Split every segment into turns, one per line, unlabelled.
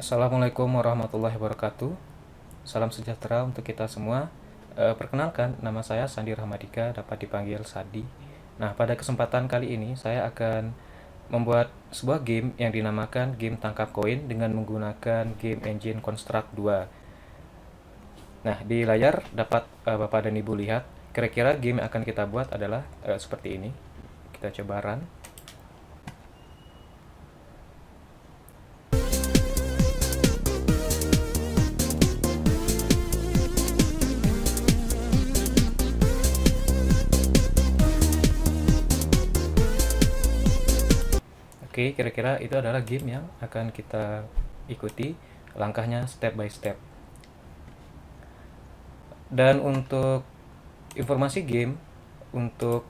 Assalamualaikum warahmatullahi wabarakatuh. Salam sejahtera untuk kita semua. Perkenalkan, nama saya Sandi Rahmadika, dapat dipanggil Sadi. Nah, pada kesempatan kali ini saya akan membuat sebuah game yang dinamakan game tangkap koin dengan menggunakan game engine Construct 2. Nah, di layar dapat Bapak dan Ibu lihat. Kira-kira game yang akan kita buat adalah seperti ini. Kita coba run. Oke, kira-kira itu adalah game yang akan kita ikuti langkahnya step by step. Dan untuk informasi game, untuk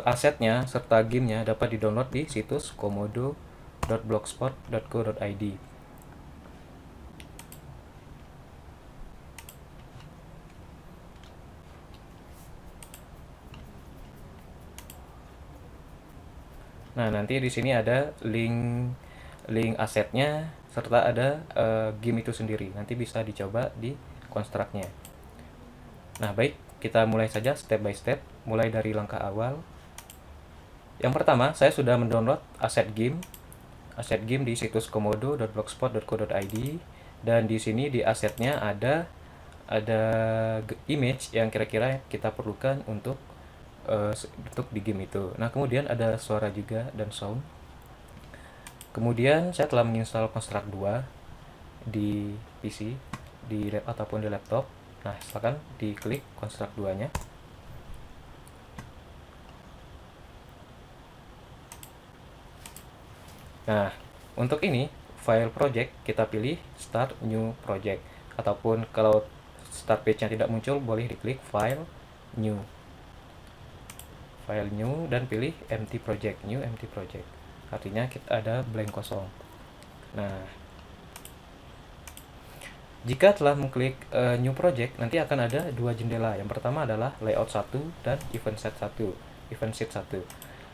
asetnya serta gamenya dapat di-download di situs komodo.blogspot.co.id. Nah, nanti di sini ada link asetnya serta ada game itu sendiri. Nanti bisa dicoba di konstruknya. Nah, baik, kita mulai saja step by step, mulai dari langkah awal. Yang pertama, saya sudah mendownload aset game di situs komodo.blogspot.co.id, dan di sini di asetnya ada image yang kira-kira kita perlukan untuk di game itu. Nah, kemudian ada suara juga dan sound. Kemudian saya telah menginstal Construct 2 di PC, di ataupun di laptop. Nah, silakan diklik Construct 2-nya. Nah, untuk ini file project kita pilih Start New Project, ataupun kalau start page-nya tidak muncul boleh diklik File New dan pilih Empty Project, New Empty Project. Artinya kita ada blank kosong. Nah, jika telah mengklik New Project, nanti akan ada dua jendela. Yang pertama adalah Layout 1 dan Event Sheet 1.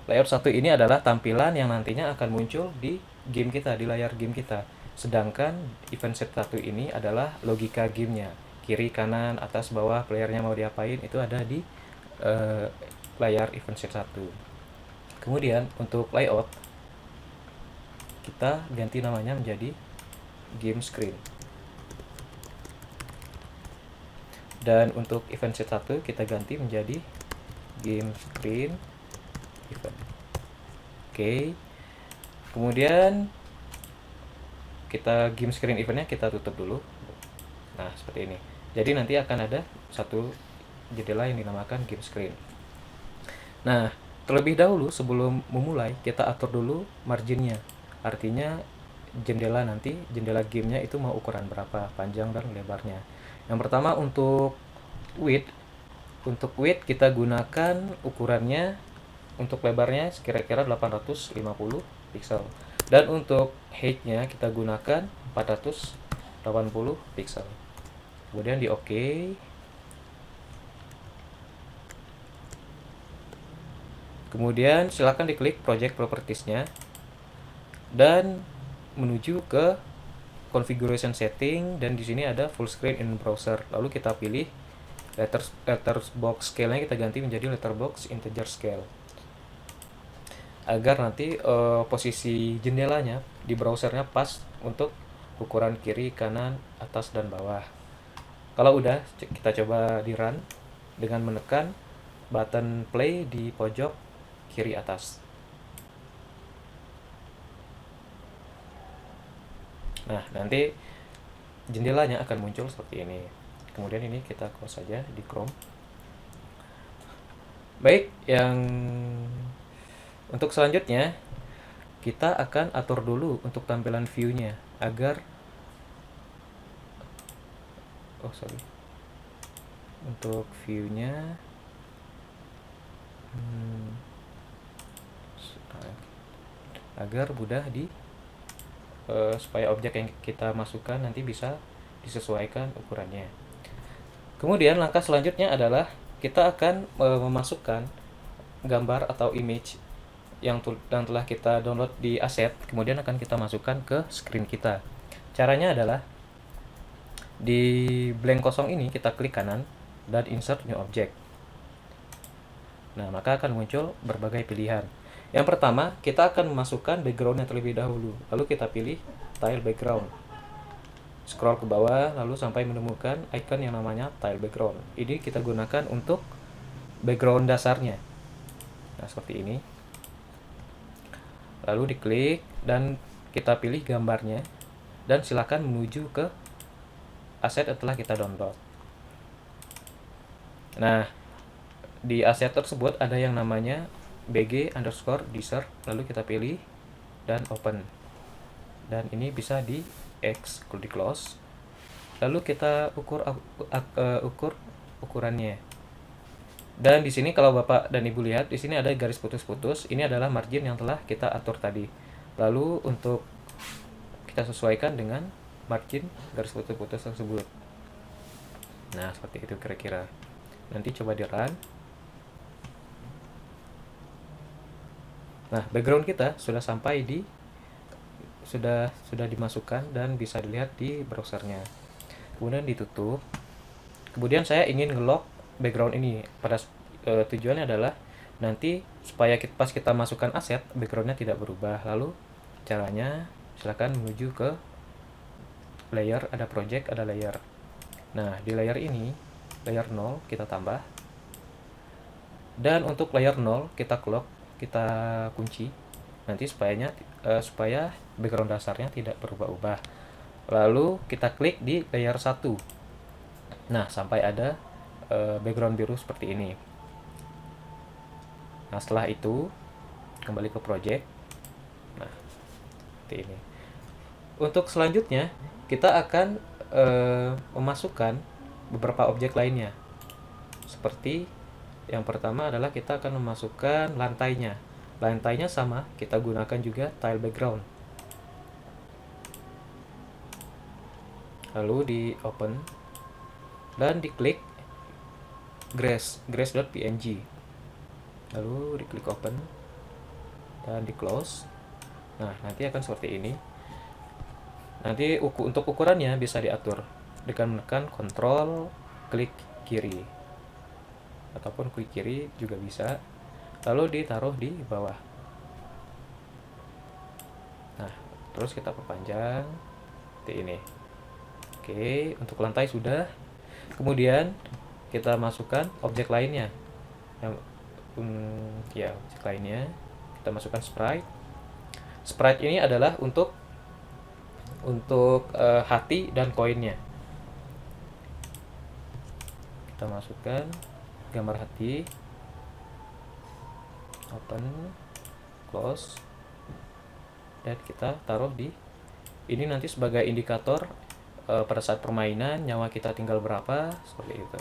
Layout 1 ini adalah tampilan yang nantinya akan muncul di game kita, di layar game kita. Sedangkan Event Sheet 1 ini adalah logika gamenya. Kiri, kanan, atas, bawah, playernya mau diapain, itu ada di layar Event Sheet 1. Kemudian untuk layout, kita ganti namanya menjadi Game Screen. Dan untuk Event Sheet 1 kita ganti menjadi Game Screen Event. Oke. Kemudian kita Game Screen Eventnya kita tutup dulu. Nah, seperti ini. Jadi nanti akan ada satu jendela yang dinamakan Game Screen. Nah, terlebih dahulu sebelum memulai kita atur dulu marginnya. Artinya jendela gamenya itu mau ukuran berapa, panjang dan lebarnya. Yang pertama untuk width kita gunakan ukurannya, untuk lebarnya kira-kira 850 pixel, dan untuk height-nya kita gunakan 480 pixel. Kemudian di OK. Kemudian silakan diklik project properties-nya dan menuju ke configuration setting, dan di sini ada full screen in browser. Lalu kita pilih letterbox scale-nya kita ganti menjadi letterbox integer scale, agar nanti posisi jendelanya di browsernya pas untuk ukuran kiri, kanan, atas, dan bawah. Kalau udah, kita coba di run dengan menekan button play di pojok kiri atas. Nah, nanti jendelanya akan muncul seperti ini. Kemudian ini kita close saja di Chrome. Baik, yang untuk selanjutnya kita akan atur dulu untuk tampilan view-nya agar untuk view-nya agar mudah supaya objek yang kita masukkan nanti bisa disesuaikan ukurannya. Kemudian langkah selanjutnya adalah kita akan memasukkan gambar atau image yang telah kita download di aset, kemudian akan kita masukkan ke screen kita. Caranya adalah di blank kosong ini kita klik kanan dan insert new object. Nah, maka akan muncul berbagai pilihan. Yang pertama, kita akan memasukkan backgroundnya terlebih dahulu. Lalu kita pilih tile background. Scroll ke bawah, lalu sampai menemukan icon yang namanya tile background. Ini kita gunakan untuk background dasarnya. Nah, seperti ini. Lalu diklik dan kita pilih gambarnya. Dan silakan menuju ke aset setelah kita download. Nah, di aset tersebut ada yang namanya bg_dessert, lalu kita pilih dan open. Dan ini bisa di close. Lalu kita ukur ukurannya. Dan di sini kalau Bapak dan Ibu lihat, di sini ada garis putus-putus. Ini adalah margin yang telah kita atur tadi. Lalu untuk kita sesuaikan dengan margin garis putus-putus tersebut. Nah, seperti itu kira-kira. Nanti coba di run. Nah, background kita sudah sampai di sudah dimasukkan dan bisa dilihat di browsernya. Kemudian ditutup. Kemudian saya ingin nge-lock background ini. Pada tujuannya adalah nanti supaya pas kita masukkan aset, backgroundnya tidak berubah. Lalu caranya silakan menuju ke layer, ada project, ada layer. Nah, di layer ini, layer 0 kita tambah. Dan untuk layer 0 kita kunci nanti supaya background dasarnya tidak berubah-ubah. Lalu kita klik di layer 1. Nah, sampai ada background biru seperti ini. Nah, setelah itu kembali ke project. Nah, seperti ini. Untuk selanjutnya kita akan memasukkan beberapa objek lainnya. Seperti yang pertama adalah kita akan memasukkan lantainya. Lantainya sama, kita gunakan juga tile background. Lalu di open dan diklik grass.png. Lalu diklik open dan di close. Nah, nanti akan seperti ini. Nanti untuk ukurannya bisa diatur dengan menekan Ctrl klik kiri ataupun klik kiri juga bisa, lalu ditaruh di bawah. Nah, terus kita perpanjang seperti ini. Oke, untuk lantai sudah. Kemudian kita masukkan objek lainnya. Objek lainnya kita masukkan sprite. Sprite ini adalah untuk hati dan koinnya. Kita masukkan gambar hati, open, close, dan kita taruh di ini nanti sebagai indikator pada saat permainan nyawa kita tinggal berapa, seperti itu.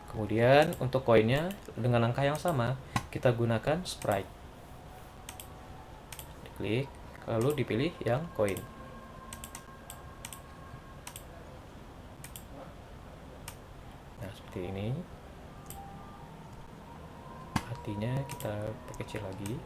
Kemudian untuk koinnya dengan langkah yang sama kita gunakan sprite. Klik, lalu dipilih yang koin. Nah, seperti ini. Hatinya kita perkecil lagi.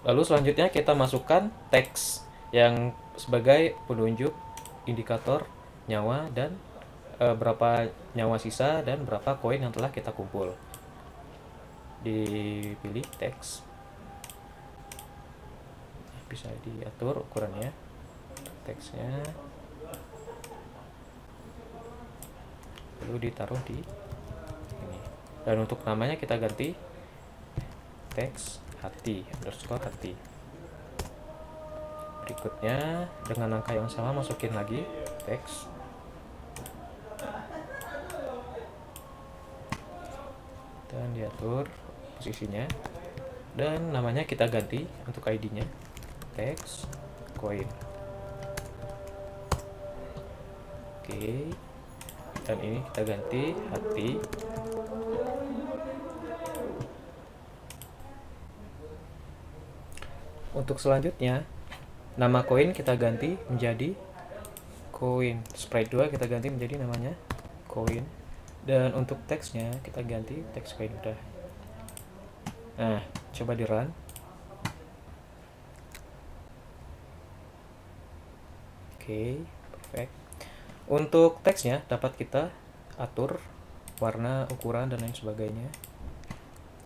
Lalu selanjutnya kita masukkan teks yang sebagai penunjuk indikator nyawa dan berapa nyawa sisa dan berapa koin yang telah kita kumpul. Dipilih teks, bisa diatur ukurannya teksnya, lalu ditaruh di ini. Dan untuk namanya kita ganti teks hati _hati. Berikutnya dengan angka yang sama masukin lagi teks. Dan diatur posisinya. Dan namanya kita ganti untuk ID-nya. Teks koin. Oke. Dan ini kita ganti hati. Untuk selanjutnya nama koin kita ganti menjadi coin. Sprite 2 kita ganti menjadi namanya coin. Dan untuk teksnya kita ganti teks coin udah. Nah, coba di run. Oke, perfect. Untuk teksnya dapat kita atur warna, ukuran, dan lain sebagainya.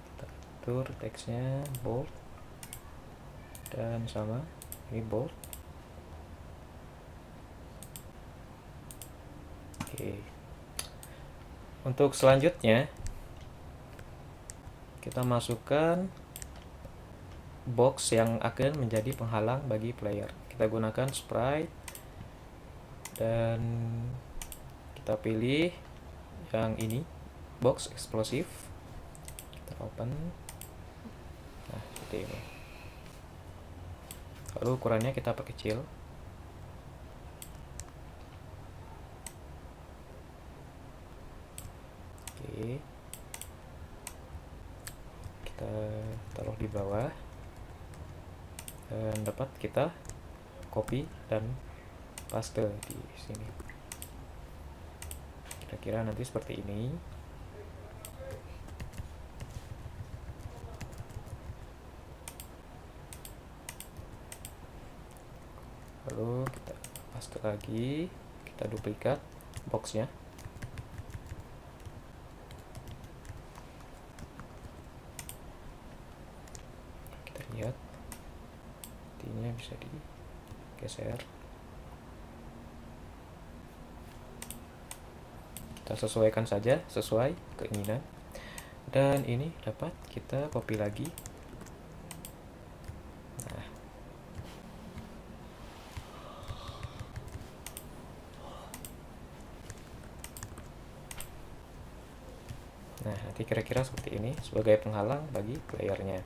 Kita atur teksnya bold dan sama ini bold. Oke. Untuk selanjutnya kita masukkan box yang akan menjadi penghalang bagi player. Kita gunakan sprite dan kita pilih yang ini, box eksplosif. Kita open. Nah, seperti ini. Lalu ukurannya kita perkecil. Oke. Kita taruh di bawah. Dan dapat kita copy dan paste di sini. Kira-kira nanti seperti ini. Lalu kita paste lagi, kita duplikat boxnya. Kita lihat intinya bisa digeser. Kita sesuaikan saja sesuai keinginan. Dan ini dapat kita copy lagi. Nah, nanti kira-kira seperti ini sebagai penghalang bagi playernya.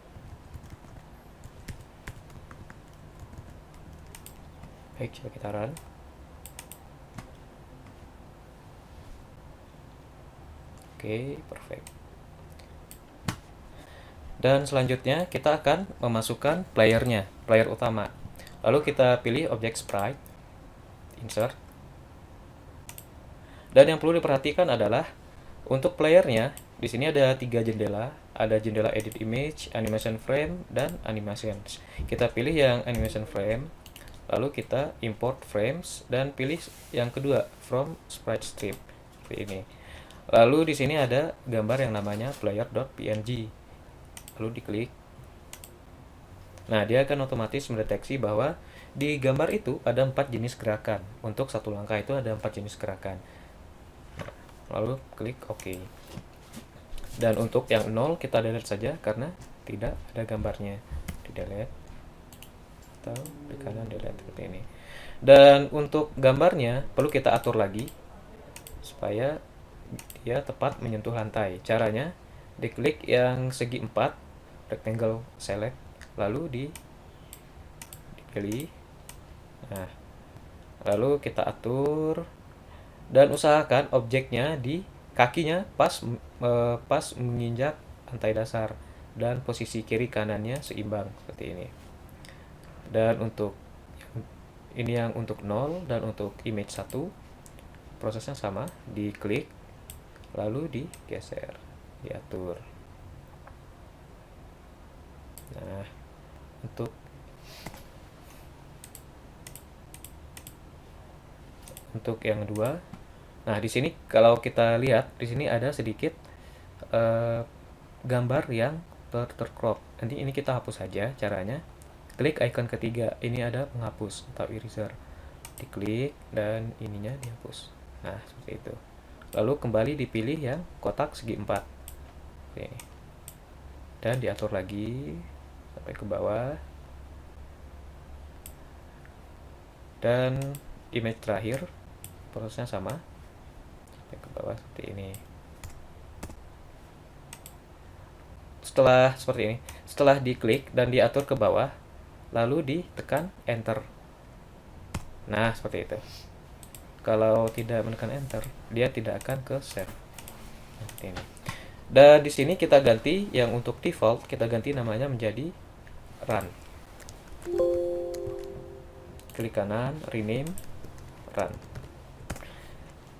Baik, coba kita run. Oke, perfect. Dan selanjutnya kita akan memasukkan playernya, player utama. Lalu kita pilih objek sprite, insert. Dan yang perlu diperhatikan adalah untuk playernya, di sini ada 3 jendela, ada jendela edit image, animation frame, dan animations. Kita pilih yang animation frame, lalu kita import frames dan pilih yang kedua, from sprite strip, seperti ini. Lalu di sini ada gambar yang namanya player.png. Lalu diklik. Nah, dia akan otomatis mendeteksi bahwa di gambar itu ada 4 jenis gerakan. Untuk satu langkah itu ada 4 jenis gerakan. Lalu klik OK. Dan untuk yang 0 kita delete saja karena tidak ada gambarnya. Di delete atau di kanan delete seperti ini. Dan untuk gambarnya perlu kita atur lagi supaya dia tepat menyentuh lantai. Caranya diklik yang segi 4, rectangle select, lalu dipilih. Nah, lalu kita atur dan usahakan objeknya di kakinya pas menginjak lantai dasar dan posisi kiri kanannya seimbang seperti ini. Dan untuk ini yang untuk 0 dan untuk image 1 prosesnya sama, diklik lalu digeser, diatur. Nah, untuk yang kedua, nah di sini kalau kita lihat di sini ada sedikit gambar yang tercrop. Nanti ini kita hapus saja. Caranya klik icon ketiga, ini ada penghapus atau eraser, diklik dan ininya dihapus. Nah, seperti itu. Lalu kembali dipilih yang kotak segi 4 ini. Dan diatur lagi sampai ke bawah. Dan image terakhir prosesnya sama sampai ke bawah seperti ini. Setelah seperti ini, setelah diklik dan diatur ke bawah, lalu ditekan enter. Nah, seperti itu. Kalau tidak menekan enter, dia tidak akan ke save. Seperti ini. Dan di sini kita ganti yang untuk default, kita ganti namanya menjadi run. Klik kanan, rename, run.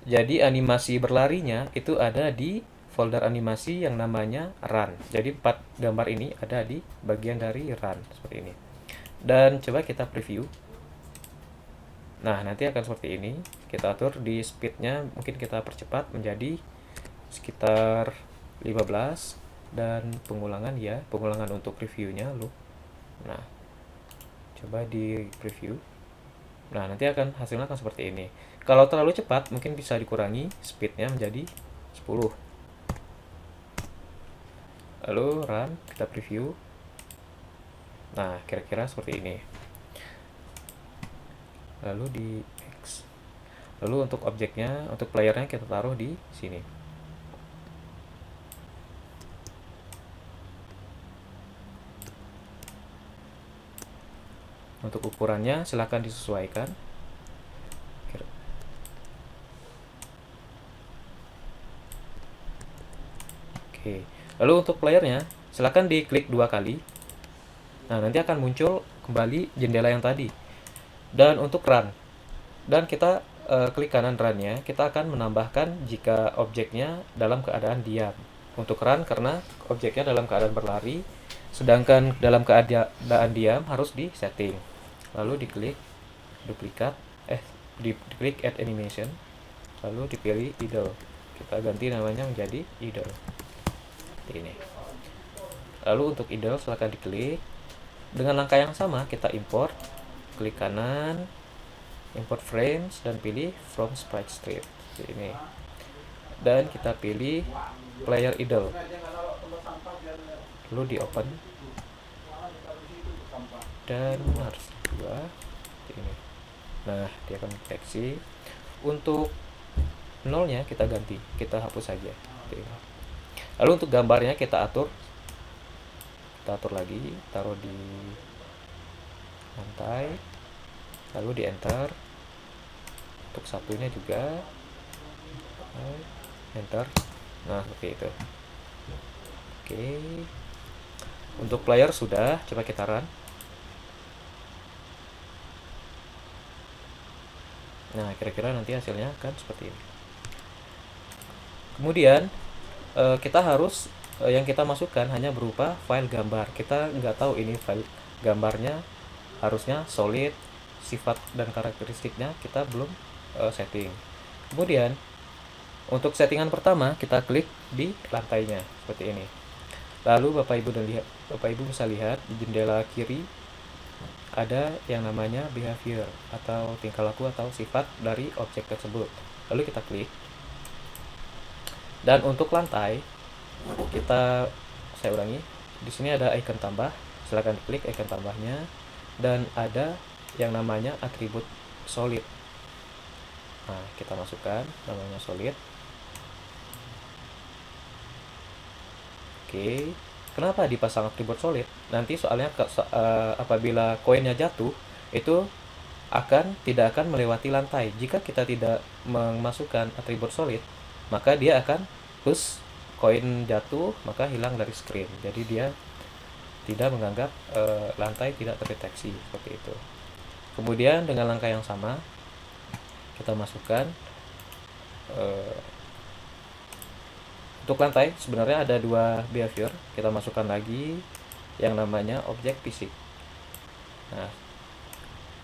Jadi animasi berlarinya itu ada di folder animasi yang namanya run. Jadi 4 gambar ini ada di bagian dari run seperti ini. Dan coba kita preview. Nah, nanti akan seperti ini. Kita atur di speednya, mungkin kita percepat menjadi sekitar 15, dan pengulangan ya, pengulangan untuk reviewnya loh. Nah, coba di preview. Nah, nanti hasilnya akan seperti ini. Kalau terlalu cepat, mungkin bisa dikurangi speednya menjadi 10. Lalu run, kita preview. Nah, kira-kira seperti ini. Lalu di X. Lalu untuk objeknya, untuk playernya kita taruh di sini. Untuk ukurannya silahkan disesuaikan. Oke. Lalu untuk playernya silahkan diklik 2 kali. Nah, nanti akan muncul kembali jendela yang tadi. Dan untuk run, dan kita klik kanan runnya, kita akan menambahkan jika objeknya dalam keadaan diam. Untuk run karena objeknya dalam keadaan berlari, sedangkan dalam keadaan diam harus di setting. Lalu diklik duplikat, diklik add animation, lalu dipilih idle. Kita ganti namanya menjadi idle. Seperti ini. Lalu untuk idle silahkan diklik. Dengan langkah yang sama kita import, klik kanan, import frames, dan pilih from sprite strip seperti ini. Dan kita pilih player idle. Lalu di open. Dan harus dua seperti ini. Nah, dia akan deteksi. Untuk nolnya kita ganti, kita hapus saja. Seperti ini. Lalu untuk gambarnya kita atur lagi, taruh di lantai, lalu di enter. Untuk satunya juga enter. Nah, seperti itu. Oke. Untuk player sudah, coba kita run. Nah, kira-kira nanti hasilnya akan seperti ini. Kemudian kita harus yang kita masukkan hanya berupa file gambar. Kita nggak tahu ini file gambarnya harusnya solid, sifat dan karakteristiknya kita belum setting. Kemudian untuk settingan pertama kita klik di lantainya seperti ini. Lalu Bapak Ibu bisa lihat di jendela kiri ada yang namanya behavior atau tingkah laku atau sifat dari objek tersebut. Lalu kita klik. Dan untuk lantai saya ulangi, di sini ada icon tambah, silakan klik icon tambahnya, dan ada yang namanya atribut solid. Nah, kita masukkan namanya solid. Oke, kenapa dipasang atribut solid? Nanti soalnya apabila koinnya jatuh, itu tidak akan melewati lantai. Jika kita tidak memasukkan atribut solid, maka dia akan push koin jatuh, maka hilang dari screen. Jadi dia tidak menganggap lantai tidak terdeteksi seperti itu. Kemudian dengan langkah yang sama kita masukkan untuk lantai sebenarnya ada 2 behavior. Kita masukkan lagi yang namanya objek fisik. Nah,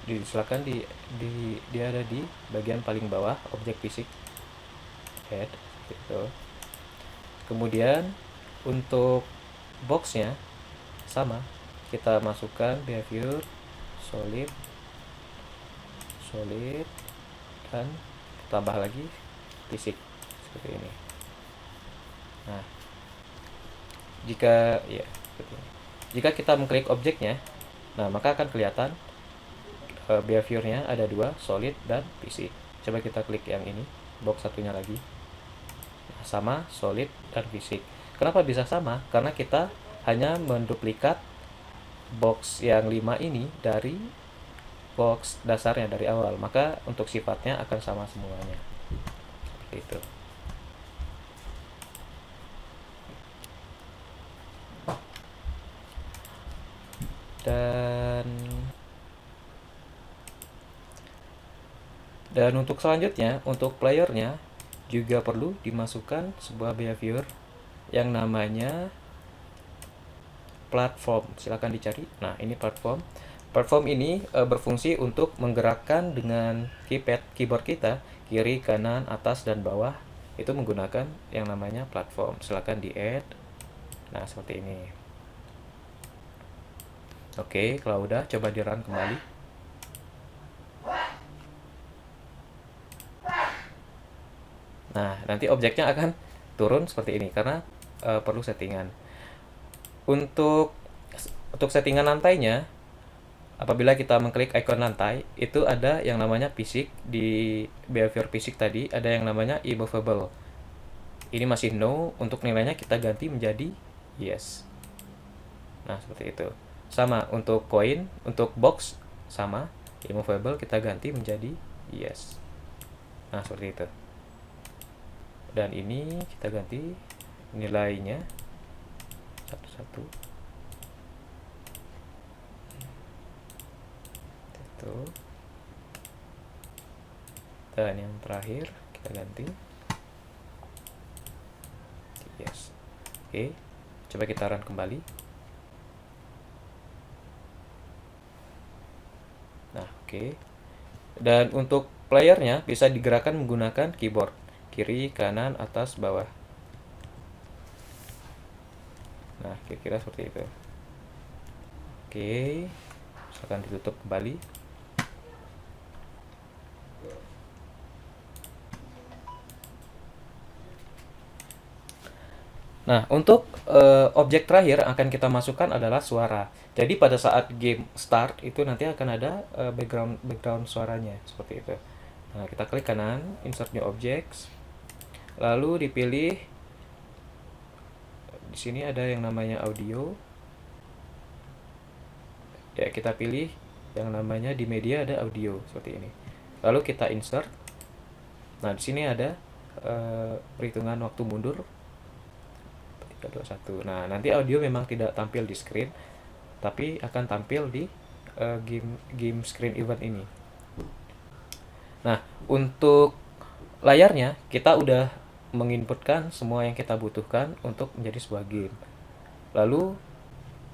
silakan dia ada di bagian paling bawah, objek fisik head gitu. Kemudian untuk boxnya sama, kita masukkan behavior solid, dan tambah lagi fisik seperti ini. Nah, jika kita mengklik objeknya, nah maka akan kelihatan behaviornya ada 2, solid dan fisik. Coba kita klik yang ini, box satunya lagi. Nah, sama solid dan fisik. Kenapa bisa sama? Karena kita hanya menduplikat box yang 5 ini dari box dasarnya dari awal, maka untuk sifatnya akan sama semuanya. Seperti itu. Dan untuk selanjutnya, untuk playernya juga perlu dimasukkan sebuah behavior yang namanya platform. Silahkan dicari. Nah, ini platform. Platform ini berfungsi untuk menggerakkan dengan keyboard kita kiri, kanan, atas, dan bawah itu menggunakan yang namanya platform. Silahkan di add. Nah, seperti ini. Oke, kalau udah coba di run kembali. Nah, nanti objeknya akan turun seperti ini karena perlu settingan. Untuk settingan lantainya, apabila kita mengklik icon lantai, itu ada yang namanya fisik. Di behavior fisik tadi ada yang namanya immovable. Ini masih no, untuk nilainya kita ganti menjadi yes. Nah, seperti itu. Sama untuk koin, untuk box sama, immovable kita ganti menjadi yes. Nah, seperti itu. Dan ini kita ganti nilainya satu-satu. Itu. Dan yang terakhir kita ganti yes. Oke, coba kita run kembali. Nah, oke. Dan untuk playernya bisa digerakkan menggunakan keyboard kiri, kanan, atas, bawah. Nah, kira-kira seperti itu. Oke, silakan ditutup kembali. Nah, untuk objek terakhir akan kita masukkan adalah suara. Jadi pada saat game start itu nanti akan ada background suaranya seperti itu. Nah, kita klik kanan, insert new objects. Lalu dipilih di sini ada yang namanya audio. Ya, kita pilih yang namanya di media ada audio seperti ini. Lalu kita insert. Nah, di sini ada perhitungan waktu mundur 3, 2, 1. Nah, nanti audio memang tidak tampil di screen, tapi akan tampil di game screen event ini. Nah, untuk layarnya kita udah menginputkan semua yang kita butuhkan untuk menjadi sebuah game. Lalu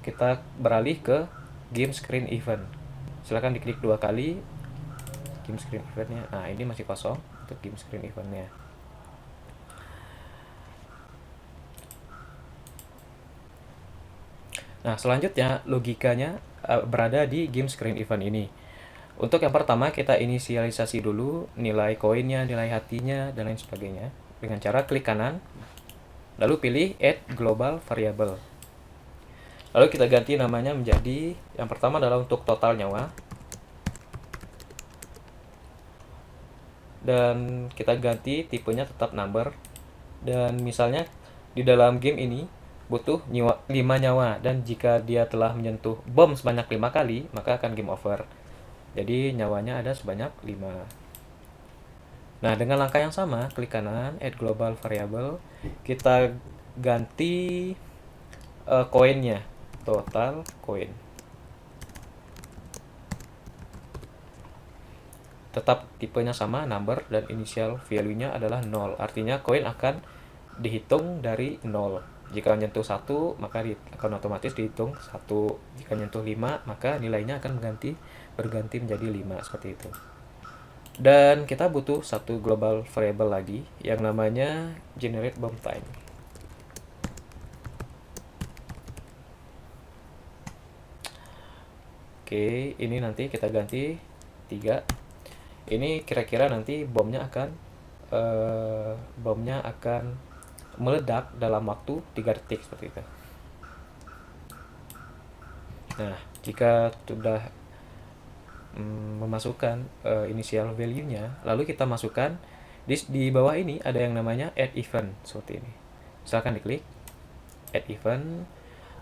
kita beralih ke game screen event. Silahkan diklik 2 kali game screen eventnya. Nah, ini masih kosong untuk game screen eventnya. Nah, selanjutnya logikanya berada di game screen event ini. Untuk yang pertama kita inisialisasi dulu nilai koinnya, nilai hatinya, dan lain sebagainya dengan cara klik kanan, lalu pilih add global variable. Lalu kita ganti namanya menjadi, yang pertama adalah untuk total nyawa, dan kita ganti tipenya tetap number. Dan misalnya di dalam game ini butuh 5 nyawa, dan jika dia telah menyentuh bom sebanyak 5 kali maka akan game over. Jadi nyawanya ada sebanyak 5. Nah, dengan langkah yang sama, klik kanan, add global variable, kita ganti koinnya, total koin. Tetap tipenya sama, number, dan initial value-nya adalah 0. Artinya koin akan dihitung dari 0. Jika menyentuh 1, maka akan otomatis dihitung 1. Jika menyentuh 5, maka nilainya akan berganti menjadi 5, seperti itu. Dan kita butuh satu global variable lagi yang namanya generate bomb time. Oke, ini nanti kita ganti 3. Ini kira-kira nanti bomnya akan meledak dalam waktu 3 detik seperti itu. Nah, jika sudah memasukkan initial value-nya, lalu kita masukkan di bawah ini ada yang namanya add event seperti ini. Silakan diklik add event,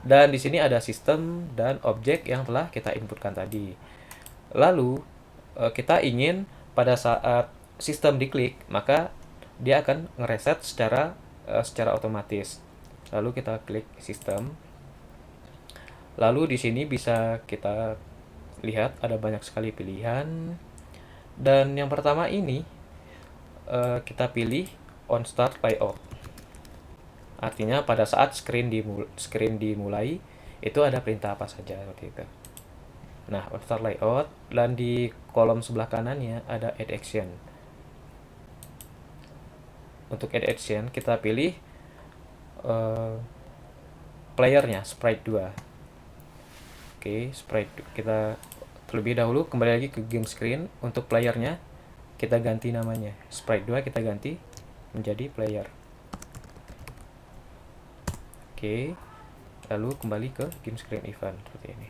dan di sini ada sistem dan objek yang telah kita inputkan tadi. Lalu kita ingin pada saat sistem diklik, maka dia akan ngereset secara otomatis. Lalu kita klik sistem. Lalu di sini bisa kita lihat ada banyak sekali pilihan. Dan yang pertama ini kita pilih on start layout. Artinya pada saat screen dimulai itu ada perintah apa saja seperti itu. Nah, on start layout, dan di kolom sebelah kanannya ada add action. Untuk add action kita pilih playernya sprite 2. Oke, sprite kita terlebih dahulu kembali lagi ke game screen. Untuk playernya kita ganti namanya, sprite 2 kita ganti menjadi player. Oke, lalu kembali ke game screen event seperti ini.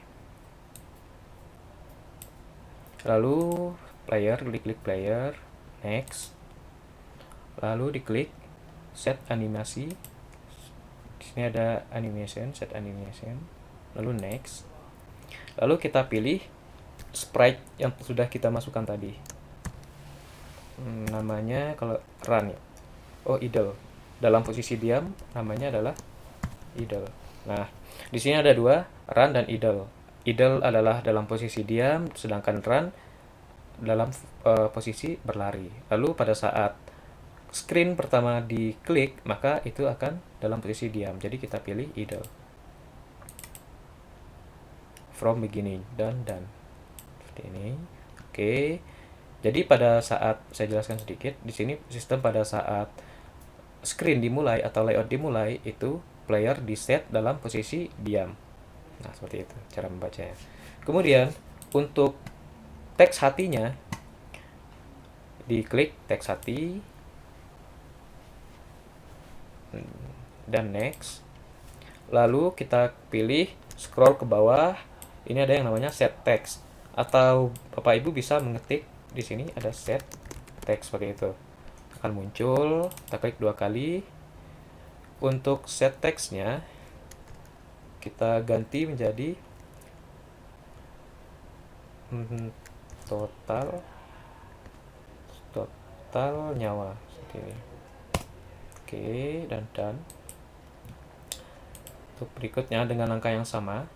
Lalu player, diklik player, next. Lalu diklik set animasi. Di sini ada animation, set animation. Lalu next. Lalu kita pilih sprite yang sudah kita masukkan tadi. Namanya kalau run ya. Oh, idle. Dalam posisi diam namanya adalah idle. Nah, di sini ada dua, run dan idle. Idle adalah dalam posisi diam, sedangkan run dalam posisi berlari. Lalu pada saat screen pertama diklik, maka itu akan dalam posisi diam. Jadi kita pilih idle. From beginning dan done. Seperti ini. Oke. Jadi pada saat saya jelaskan sedikit, di sini sistem pada saat screen dimulai atau layout dimulai itu player di set dalam posisi diam. Nah, seperti itu cara membacanya. Kemudian untuk teks hatinya diklik teks hati dan next. Lalu kita pilih scroll ke bawah. Ini ada yang namanya set text, atau Bapak Ibu bisa mengetik di sini ada set text seperti itu. Akan muncul, kita klik 2 kali. Untuk set text-nya kita ganti menjadi total nyawa seperti ini. Oke, dan done. Untuk berikutnya dengan angka yang sama,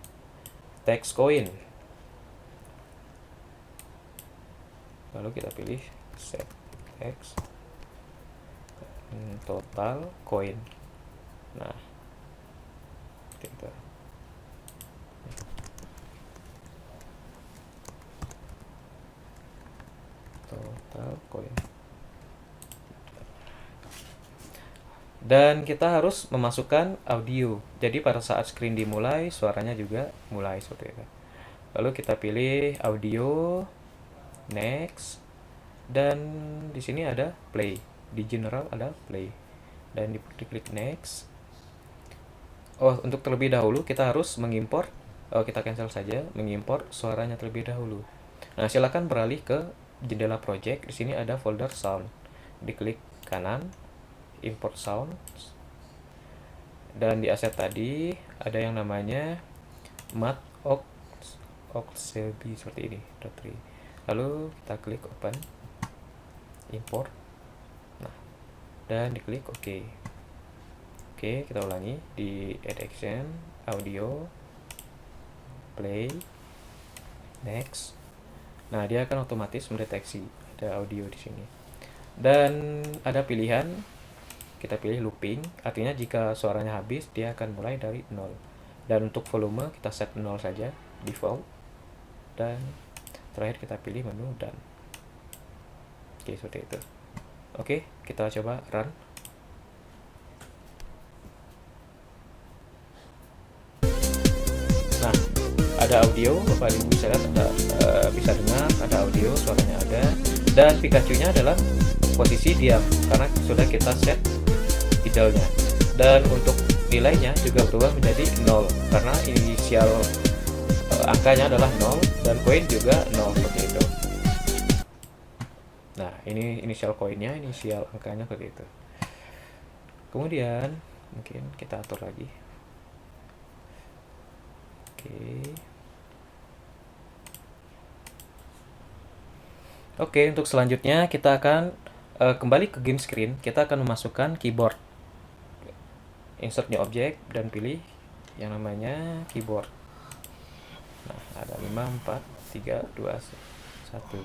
text coin. Lalu kita pilih set text total coin. Nah, seperti itu. Total coin. Dan kita harus memasukkan audio. Jadi pada saat screen dimulai, suaranya juga mulai seperti itu. Lalu kita pilih audio, next, dan di sini ada play. Di general ada play. Dan diklik next. Oh, untuk terlebih dahulu kita harus mengimport. Oh, kita cancel saja, mengimport suaranya terlebih dahulu. Nah, silakan beralih ke jendela project. Di sini ada folder sound. Diklik kanan, import sound. Dan di aset tadi ada yang namanya mat Oxley seperti ini. Lalu kita klik open, import. Nah, dan diklik OK. Oke, kita ulangi di add action, audio, play, next. Nah, dia akan otomatis mendeteksi ada audio di sini. Dan ada pilihan, kita pilih looping, artinya jika suaranya habis, dia akan mulai dari 0. Dan untuk volume, kita set 0 saja, default. Dan terakhir kita pilih menu dan. Oke, seperti itu. Oke, kita coba run. Nah, ada audio, Bapak Ibu bisa lihat, ada bisa dengar, ada audio, suaranya ada, dan Pikachu-nya adalah posisi diam karena sudah kita set idle-nya. Dan untuk nilainya juga berubah menjadi 0 karena inisial angkanya adalah 0 dan koin juga 0 seperti itu. Nah, ini inisial koinnya, inisial angkanya seperti itu. Kemudian mungkin kita atur lagi. Oke, untuk selanjutnya kita akan kembali ke game screen. Kita akan memasukkan keyboard. Insert new object dan pilih yang namanya keyboard. Nah, ada 5, 4, 3, 2, 1.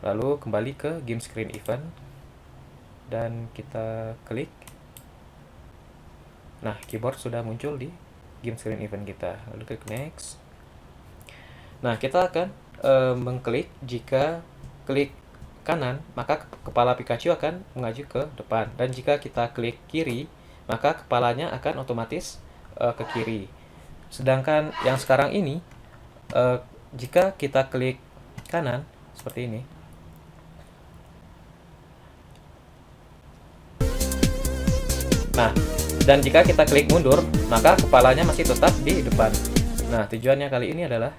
Lalu kembali ke game screen event. dan kita klik. Nah, keyboard sudah muncul di game screen event kita. Lalu klik next. Nah, kita akan mengklik. Jika klik kanan, maka kepala Pikachu akan mengaju ke depan, dan jika kita klik kiri, maka kepalanya akan otomatis ke kiri. Sedangkan yang sekarang ini, jika kita klik kanan seperti ini, nah, dan jika kita klik mundur, maka kepalanya masih tetap di depan. Nah, tujuannya kali ini adalah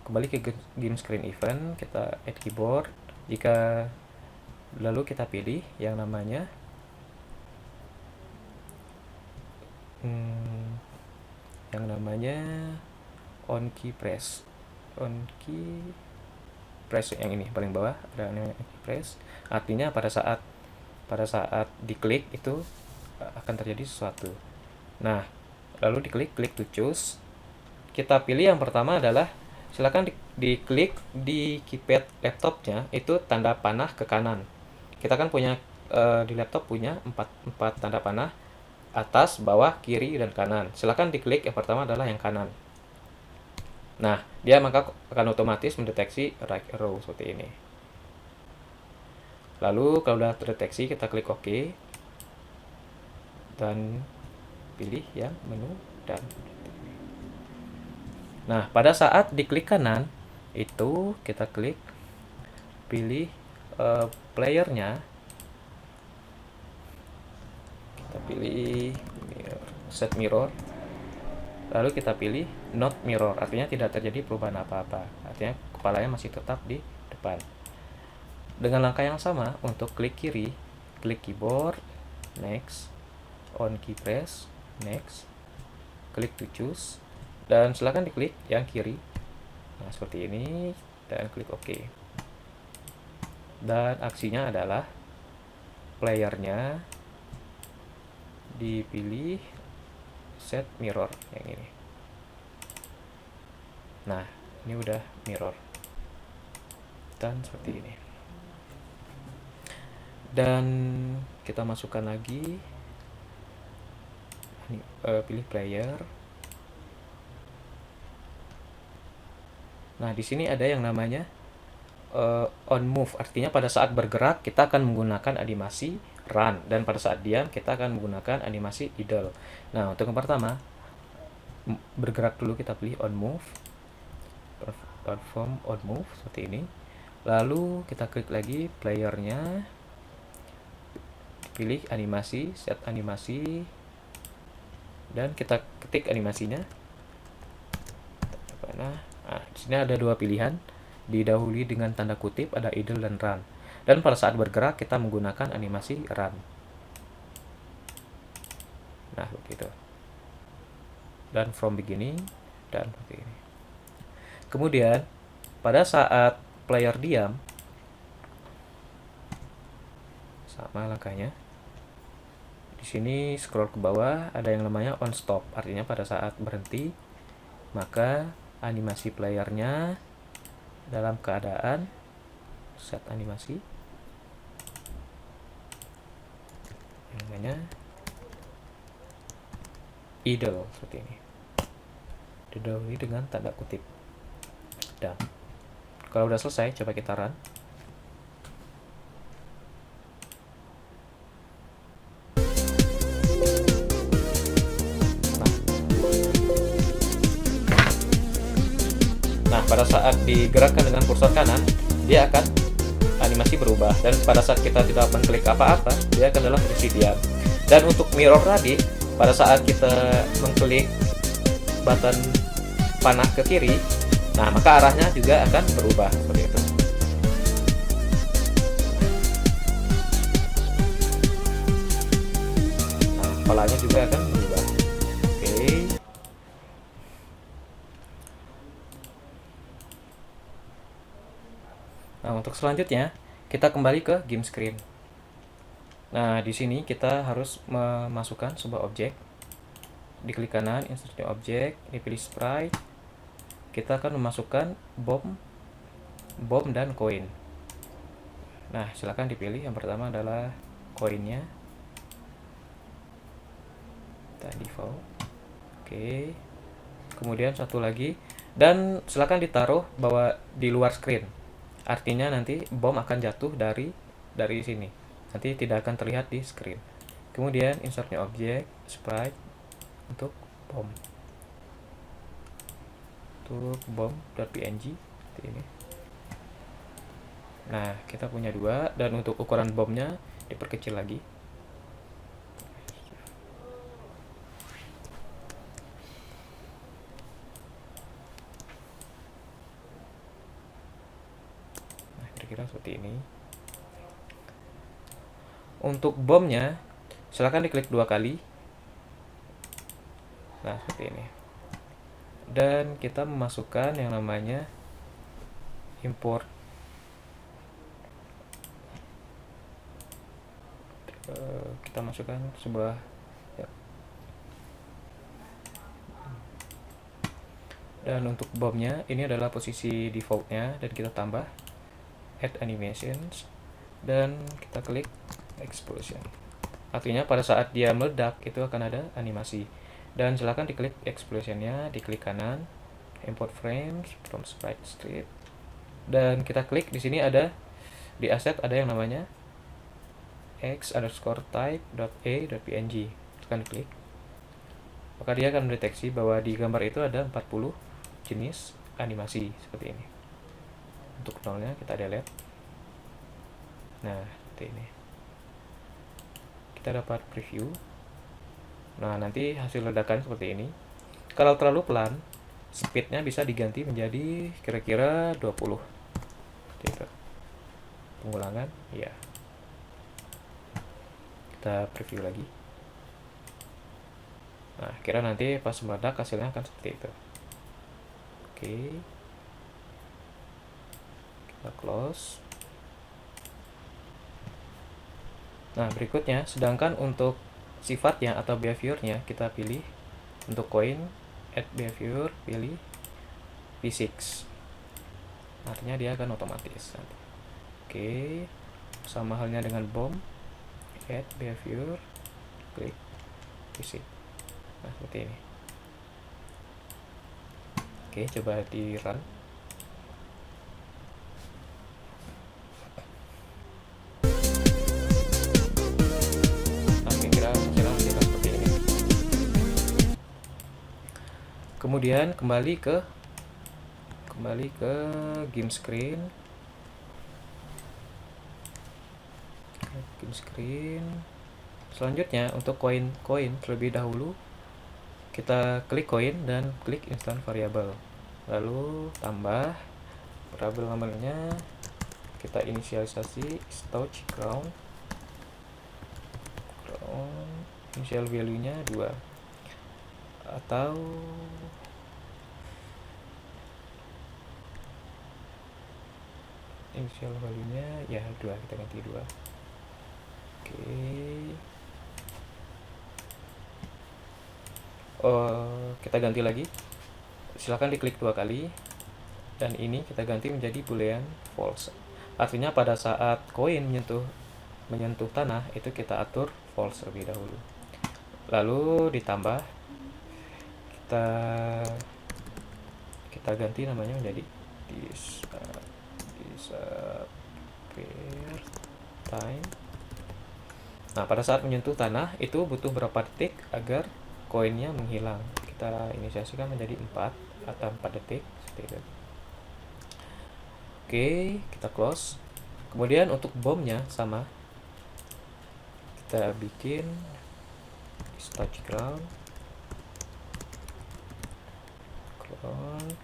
kembali ke game screen event, kita add keyboard. Jika lalu kita pilih yang namanya on key press. On key press yang ini paling bawah ada namanya on key press. Artinya pada saat diklik itu akan terjadi sesuatu. Nah, lalu diklik to choose. Kita pilih yang pertama adalah, silakan diklik di keypad laptopnya itu tanda panah ke kanan. Kita kan punya di laptop punya 4 tanda panah, atas, bawah, kiri, dan kanan. Silakan diklik yang pertama adalah yang kanan. Nah, dia maka akan otomatis mendeteksi right arrow seperti ini. Lalu kalau sudah terdeteksi, kita klik OK dan pilih yang menu dan. Nah, pada saat diklik kanan itu kita klik pilih playernya, kita pilih set mirror, lalu kita pilih not mirror, artinya tidak terjadi perubahan apa-apa, artinya kepalanya masih tetap di depan. Dengan langkah yang sama untuk klik kiri, klik keyboard, next, on key press, next, klik to choose, dan silakan diklik yang kiri. Nah, seperti ini, dan klik OK. Dan aksinya adalah playernya dipilih set mirror yang ini. Nah, ini udah mirror. Dan seperti ini. Dan kita masukkan lagi, pilih player. Nah, di sini ada yang namanya on move, artinya pada saat bergerak kita akan menggunakan animasi run, dan pada saat diam kita akan menggunakan animasi idle. Nah, untuk yang pertama, bergerak dulu kita pilih on move, perform on move seperti ini. Lalu kita klik lagi playernya, pilih animasi, set animasi, dan kita ketik animasinya. Nah, di sini ada dua pilihan, didahului dengan tanda kutip, ada idle dan run. Dan pada saat bergerak kita menggunakan animasi run. Nah, begitu. Dan from beginning, dan seperti ini. Kemudian pada saat player diam, sama langkahnya. Di sini scroll ke bawah, ada yang namanya on stop, artinya pada saat berhenti maka animasi playernya dalam keadaan set animasi, namanya idle seperti ini, didahului dengan tanda kutip. Dan kalau udah selesai, coba kita run. Nah, pada saat digerakkan dengan kursor kanan, dia akan animasi berubah, dan pada saat kita tidak mengklik apa-apa, dia akan dalam posisi diam. Dan untuk mirror tadi, pada saat kita mengklik button panah ke kiri, nah maka arahnya juga akan berubah seperti itu. Nah, kepalanya juga akan berubah. Oke. Nah, untuk selanjutnya kita kembali ke game screen. Nah, di sini kita harus memasukkan sebuah objek. Diklik kanan, insert new object, dipilih sprite. Kita akan memasukkan bom dan koin. Nah, silakan dipilih. Yang pertama adalah koinnya, kita default. Oke, kemudian satu lagi, dan silakan ditaruh bahwa di luar screen, artinya nanti bom akan jatuh dari sini, nanti tidak akan terlihat di screen. Kemudian insert new object sprite untuk bom, .png seperti ini. Nah, kita punya dua, dan untuk ukuran bomnya diperkecil lagi. Nah, kira-kira seperti ini. Untuk bomnya, silahkan diklik 2 kali. Nah, seperti ini. Dan kita memasukkan yang namanya import kita masukkan sebuah ya. Dan untuk bomnya ini adalah posisi defaultnya, dan kita tambah add animations dan kita klik explosion. Artinya pada saat dia meledak itu akan ada animasi. Dan silakan diklik explosionnya, diklik kanan, import frames from sprite strip, dan kita klik di sini ada di asset ada yang namanya x_type.a.png. Tekan klik, maka dia akan mendeteksi bahwa di gambar itu ada 40 jenis animasi seperti ini. Untuk nolnya kita delete. Nah, seperti ini. Kita dapat preview. Nah, nanti hasil ledakan seperti ini. Kalau terlalu pelan, speednya bisa diganti menjadi kira-kira 20. Gitu. Pengulangan, ya. Kita preview lagi. Nah, kira nanti pas meledak hasilnya akan seperti itu. Oke. Kita close. Nah, berikutnya, sedangkan untuk sifatnya atau behaviornya kita pilih untuk koin, add behavior, pilih physics, artinya dia akan otomatis. Oke, sama halnya dengan bom, add behavior, klik physics. Nah, seperti ini. Oke, coba di run. Kemudian kembali ke game screen. Selanjutnya untuk koin terlebih dahulu kita klik koin dan klik instant variable, lalu tambah variable namanya, kita inisialisasi touch ground, initial value nya 2 atau initial value nya ya 2, kita ganti 2. Oke. Kita ganti lagi, silahkan diklik 2 kali, dan ini kita ganti menjadi boolean false, artinya pada saat koin menyentuh tanah itu kita atur false terlebih dahulu, lalu ditambah kita ganti namanya menjadi disappear time. Nah, pada saat menyentuh tanah itu butuh berapa detik agar koinnya menghilang. Kita inisiasikan menjadi 4 atau 4 detik seperti itu. Oke, kita close. Kemudian untuk bomnya sama, kita bikin touch ground,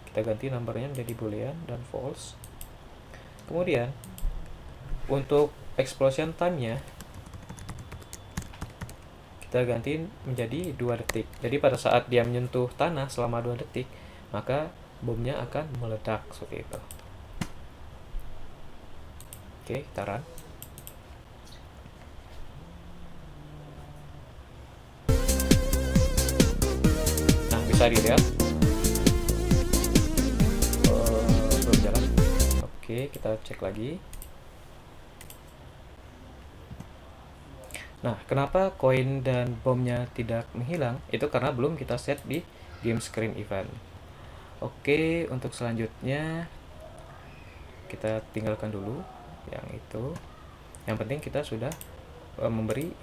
kita ganti nomornya menjadi boolean dan false. Kemudian untuk explosion time-nya kita ganti menjadi 2 detik. Jadi pada saat dia menyentuh tanah selama 2 detik, maka bomnya akan meledak seperti itu. Oke, kita run. Nah, bisa dilihat belum jalan. Oke, kita cek lagi. Nah, kenapa koin dan bomnya tidak menghilang? Itu karena belum kita set di game screen event. Oke, untuk selanjutnya kita tinggalkan dulu yang itu. Yang penting kita sudah memberi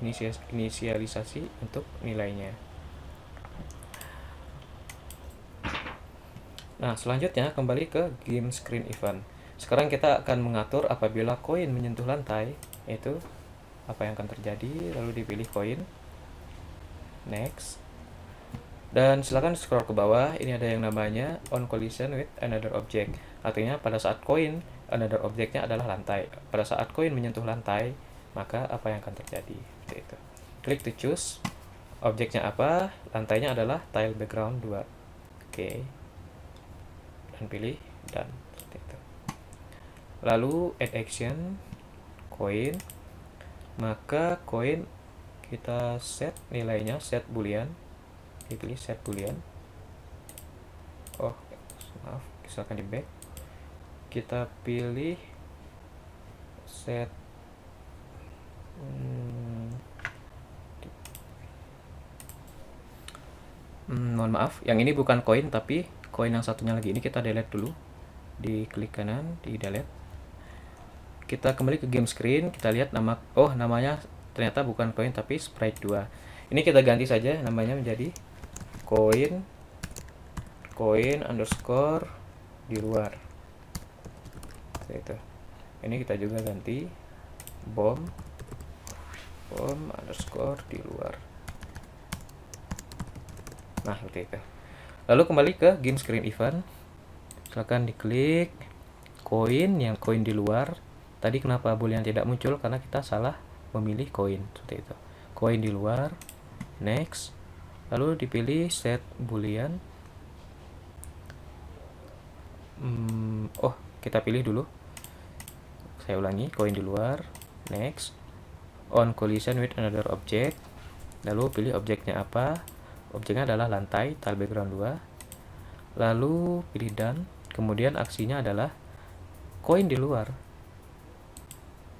inisialisasi untuk nilainya. Nah, selanjutnya kembali ke game screen event. Sekarang kita akan mengatur apabila koin menyentuh lantai, yaitu apa yang akan terjadi. Lalu dipilih koin, next, dan silakan scroll ke bawah. Ini ada yang namanya on collision with another object. Artinya pada saat koin, another objectnya adalah lantai. Pada saat koin menyentuh lantai, maka apa yang akan terjadi? Seperti itu. Klik to choose. Objeknya apa? Lantainya adalah tile background 2. Oke. Dan pilih dan seperti itu. Lalu add action koin. Maka koin kita set nilainya, set boolean. Dipilih set boolean. Oh, maaf, misalkan di back. Kita pilih set mohon maaf, yang ini bukan koin tapi koin yang satunya lagi. Ini kita delete dulu. Di klik kanan, di delete. Kita kembali ke game screen, kita lihat namanya ternyata bukan koin tapi sprite 2. Ini kita ganti saja namanya menjadi koin underscore di luar. Itu. Ini kita juga ganti bom underscore di luar. Nah, seperti itu. Lalu kembali ke game screen event. Silakan diklik koin yang koin di luar. Tadi kenapa boolean tidak muncul? Karena kita salah memilih koin. Seperti itu. Koin di luar. Next. Lalu dipilih set boolean. Kita pilih dulu. Saya ulangi, koin di luar. Next. On collision with another object. Lalu pilih objeknya apa? Objeknya adalah lantai, tile background 2. Lalu pilih done. Kemudian aksinya adalah koin di luar.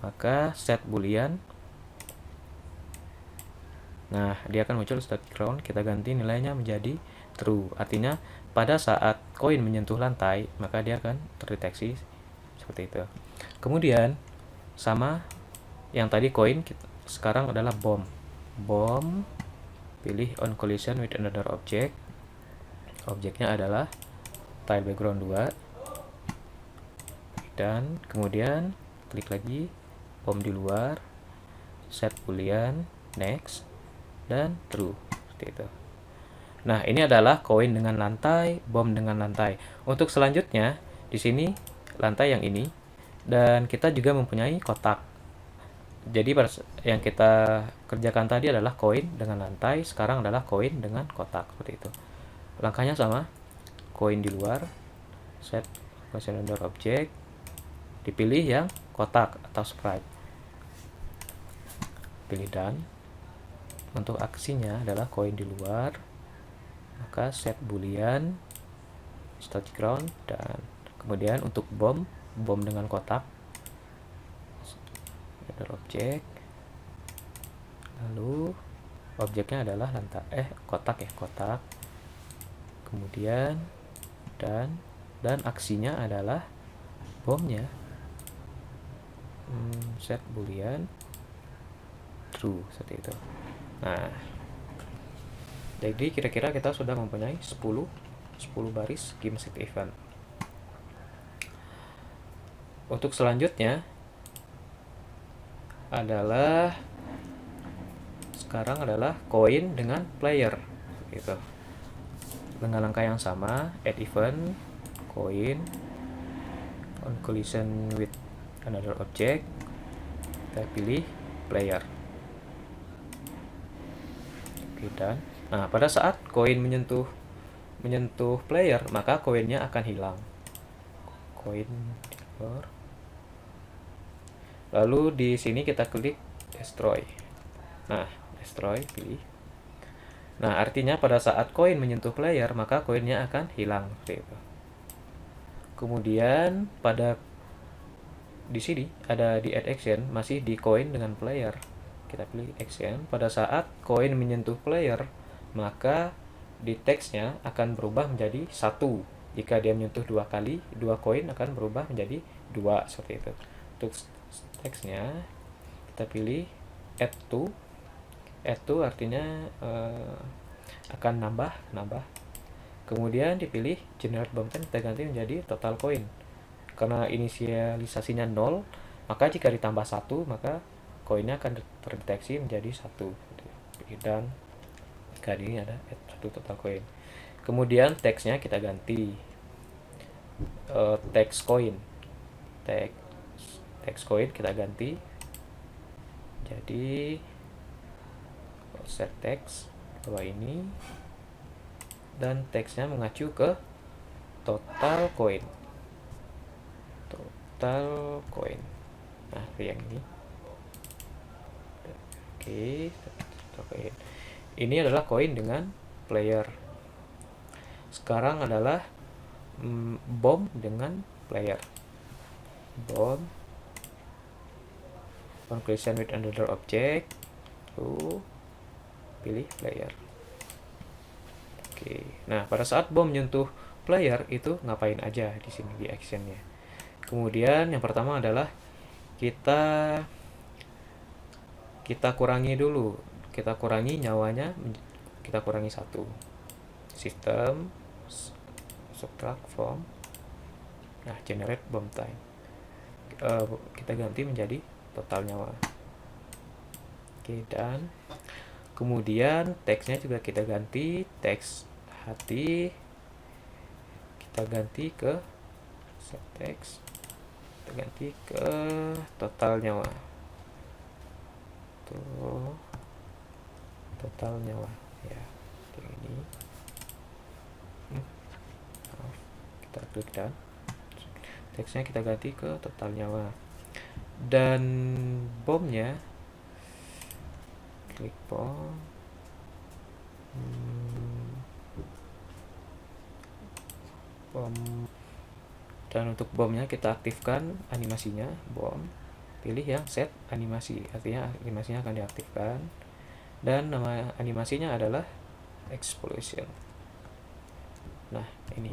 Maka set boolean. Nah, dia akan muncul static ground. Kita ganti nilainya menjadi true. Artinya pada saat koin menyentuh lantai, maka dia akan terdeteksi seperti itu. Kemudian sama yang tadi koin, sekarang adalah bom. Bom, pilih on collision with another object. Objeknya adalah tile background 2. Dan kemudian klik lagi bom di luar, set boolean, next, dan true. Seperti itu. Nah, ini adalah koin dengan lantai, bom dengan lantai. Untuk selanjutnya, di sini lantai yang ini, dan kita juga mempunyai kotak. Jadi yang kita kerjakan tadi adalah koin dengan lantai, sekarang adalah koin dengan kotak. Seperti itu. Langkahnya sama, koin di luar, set under object, dipilih yang kotak atau sprite. Pilih done. Untuk aksinya adalah koin di luar, maka set boolean, static ground, dan kemudian untuk bom dengan kotak, under object, lalu objeknya adalah lantai, kotak, kemudian dan aksinya adalah bomnya, set boolean true, seperti itu. Nah, jadi kira-kira kita sudah mempunyai 10 baris game set event. Untuk selanjutnya adalah sekarang adalah koin dengan player gitu. Dengan langkah yang sama, add event, koin, on collision with another object, kita pilih player. Oke, dan nah, pada saat koin menyentuh player, maka koinnya akan hilang. Koin keluar. Lalu di sini kita klik destroy. Nah, destroy, pilih. Nah, artinya pada saat koin menyentuh player, maka koinnya akan hilang seperti itu. Kemudian di sini ada di add action, masih di koin dengan player. kita pilih action. Pada saat koin menyentuh player, maka di teksnya akan berubah menjadi 1. Jika dia menyentuh 2 kali, 2 koin akan berubah menjadi 2, seperti itu. Untuk teksnya kita pilih add to. Add to artinya akan nambah. Kemudian dipilih generate bomb time, kita ganti menjadi total coin. Karena inisialisasinya 0, maka jika ditambah 1, maka koinnya akan terdeteksi menjadi 1. Dan kali ini ada add 1 total coin. Kemudian teksnya kita ganti text coin. Text coin kita ganti jadi set text bawah ini, dan teksnya mengacu ke total coin. Nah, yang ini. Oke, total coin. Ini adalah koin dengan player. Sekarang adalah bom dengan player. Bom on collision with another object, pilih player. Oke. Nah, pada saat bom menyentuh player itu ngapain aja di sini di actionnya. Kemudian yang pertama adalah kita kurangi dulu. Kita kurangi nyawanya, kita kurangi 1. System subtract from, nah, generate bomb time. Kita ganti menjadi total nyawa. Oke, dan kemudian teksnya juga kita ganti, teks hati kita ganti ke set text, kita ganti ke total nyawa. Tuh, total nyawa ya, ini. Kita klik dan teksnya kita ganti ke total nyawa, dan bomnya klik bom. Dan untuk bomnya kita aktifkan animasinya bom, pilih yang set animasi, artinya animasinya akan diaktifkan, dan nama animasinya adalah explosion. Nah, ini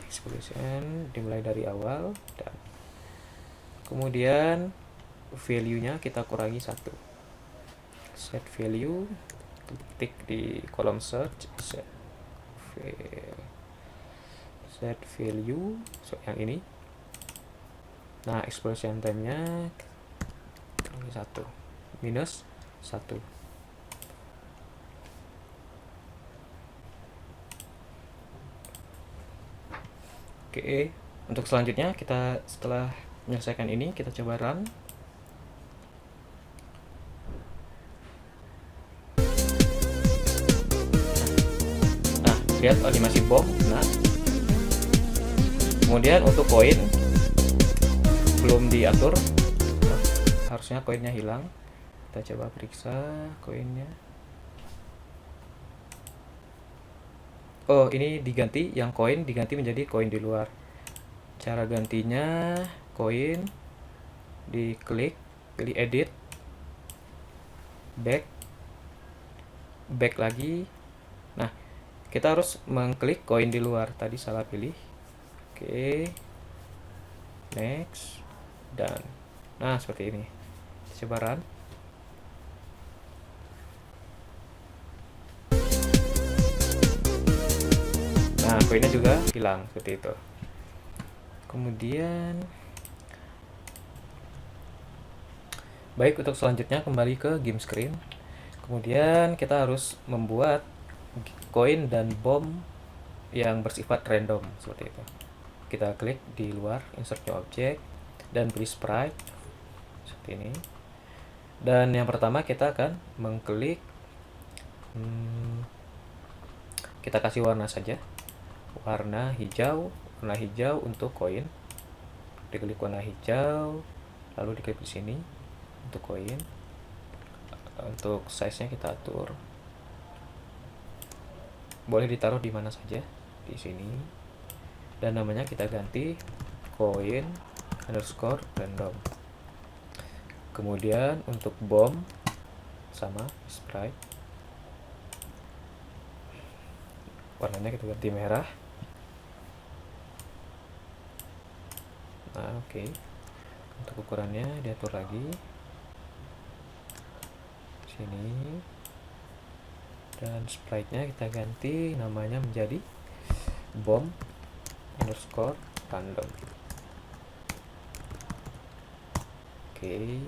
explosion dimulai dari awal, dan kemudian value-nya kita kurangi 1. Set value, ketik di kolom search set value, yang ini. Nah, explosion time-nya kurangi 1, minus 1. Oke, untuk selanjutnya kita setelah menyelesaikan ini kita coba run. Nah, lihat animasi bom. Nah, kemudian untuk koin belum diatur, harusnya koinnya hilang. Kita coba periksa koinnya. Oh, ini diganti, yang koin diganti menjadi koin di luar. Cara gantinya, koin diklik, pilih edit, back lagi. Nah, kita harus mengklik koin di luar, tadi salah pilih. Oke, next, dan nah, seperti ini. Coba run. Nah, koinnya juga hilang seperti itu. Kemudian baik, untuk selanjutnya kembali ke game screen. Kemudian kita harus membuat koin dan bom yang bersifat random seperti itu. Kita klik di luar insert new object dan pilih sprite seperti ini. Dan yang pertama kita akan mengklik, kita kasih warna saja, warna hijau untuk koin. Diklik warna hijau, lalu diklik di sini untuk koin. Untuk size-nya kita atur, boleh ditaruh di mana saja, di sini, dan namanya kita ganti coin underscore random. Kemudian untuk bom sama sprite, warnanya kita ganti merah. Nah, oke. Untuk ukurannya diatur lagi sini, dan sprite-nya kita ganti namanya menjadi bomb underscore random. Oke.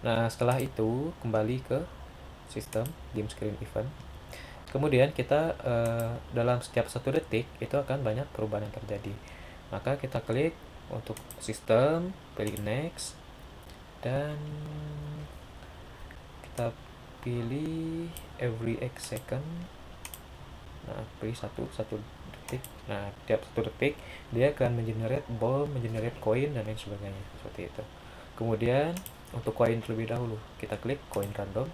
Nah, setelah itu kembali ke sistem game screen event. Kemudian kita dalam setiap 1 detik itu akan banyak perubahan yang terjadi. Maka kita klik untuk sistem, pilih next, dan kita pilih every X second. Nah, pilih satu detik. Nah, tiap 1 detik dia akan mengenerate ball, mengenerate koin, dan lain sebagainya, seperti itu. Kemudian untuk koin terlebih dahulu kita klik koin random,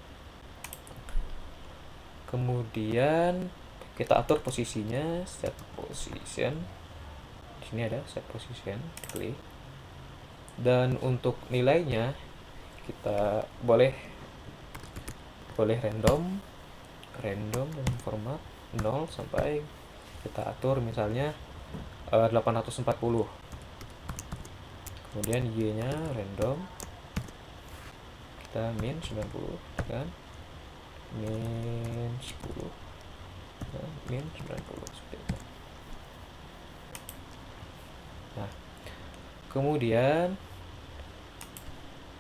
kemudian kita atur posisinya, set position. Di sini ada set position, klik. Dan untuk nilainya kita boleh random dengan format 0 sampai kita atur misalnya 840. Kemudian y-nya random, kita min 90 kan, min 10 dan min 90 seperti itu. Nah, kemudian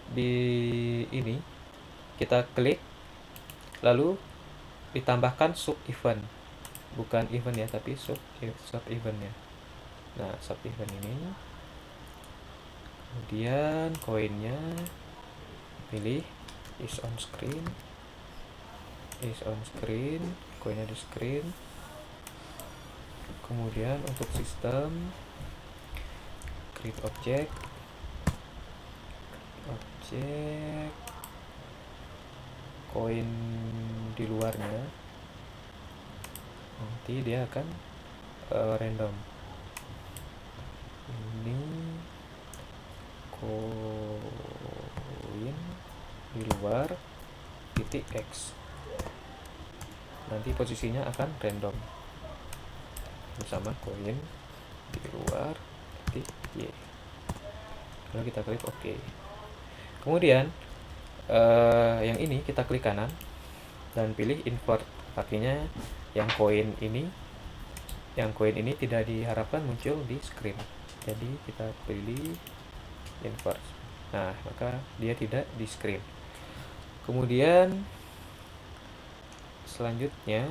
di ini kita klik, lalu ditambahkan sub event, bukan event ya, tapi sub eventnya. Nah, sub event ini, kemudian koinnya pilih is on screen, koinnya di screen. Kemudian untuk sistem create object, koin di luarnya nanti dia akan random. Ini koin di luar titik X, nanti posisinya akan random bersama koin di luar titik Y. Lalu kita klik OK. Kemudian yang ini kita klik kanan dan pilih invert, artinya yang koin ini tidak diharapkan muncul di screen, jadi kita pilih invert. Nah, maka dia tidak di screen. Kemudian selanjutnya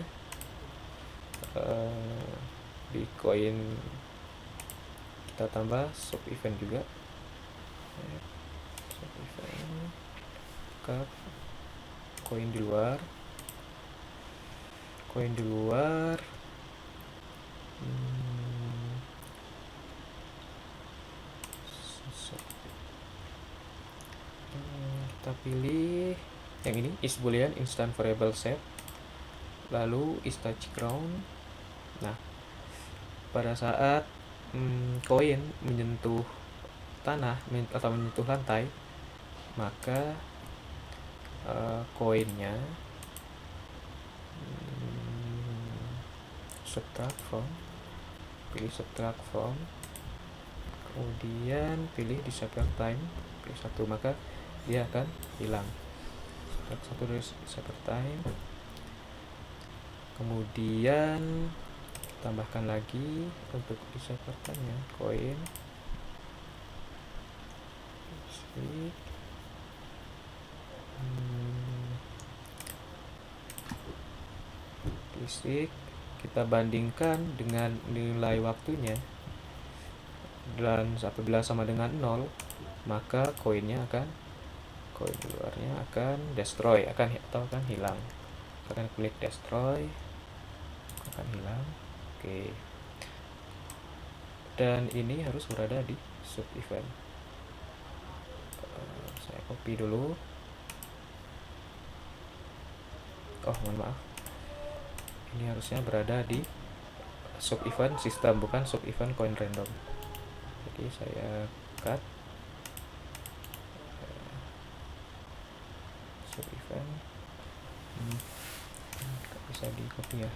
di koin kita tambah sub event juga, sub event ke koin di luar, kita pilih yang ini, is boolean instant variable set, lalu is touch ground. Nah, pada saat koin menyentuh tanah atau menyentuh lantai, maka koinnya subtract from, pilih subtract from, kemudian pilih disable time, pilih 1, maka dia akan hilang. Subtract 1 dari disable time, kemudian tambahkan lagi untuk disable time ya, koin basic, kita bandingkan dengan nilai waktunya, dan apabila sama dengan 0 maka koin di luarnya akan destroy, akan hilang. Akan klik destroy, akan hilang. Oke. Dan ini harus berada di sub event. Saya copy dulu. Mohon maaf, ini harusnya berada di sub event sistem, bukan sub event coin random. Jadi saya cut sub event. event. Bisa di copy ya.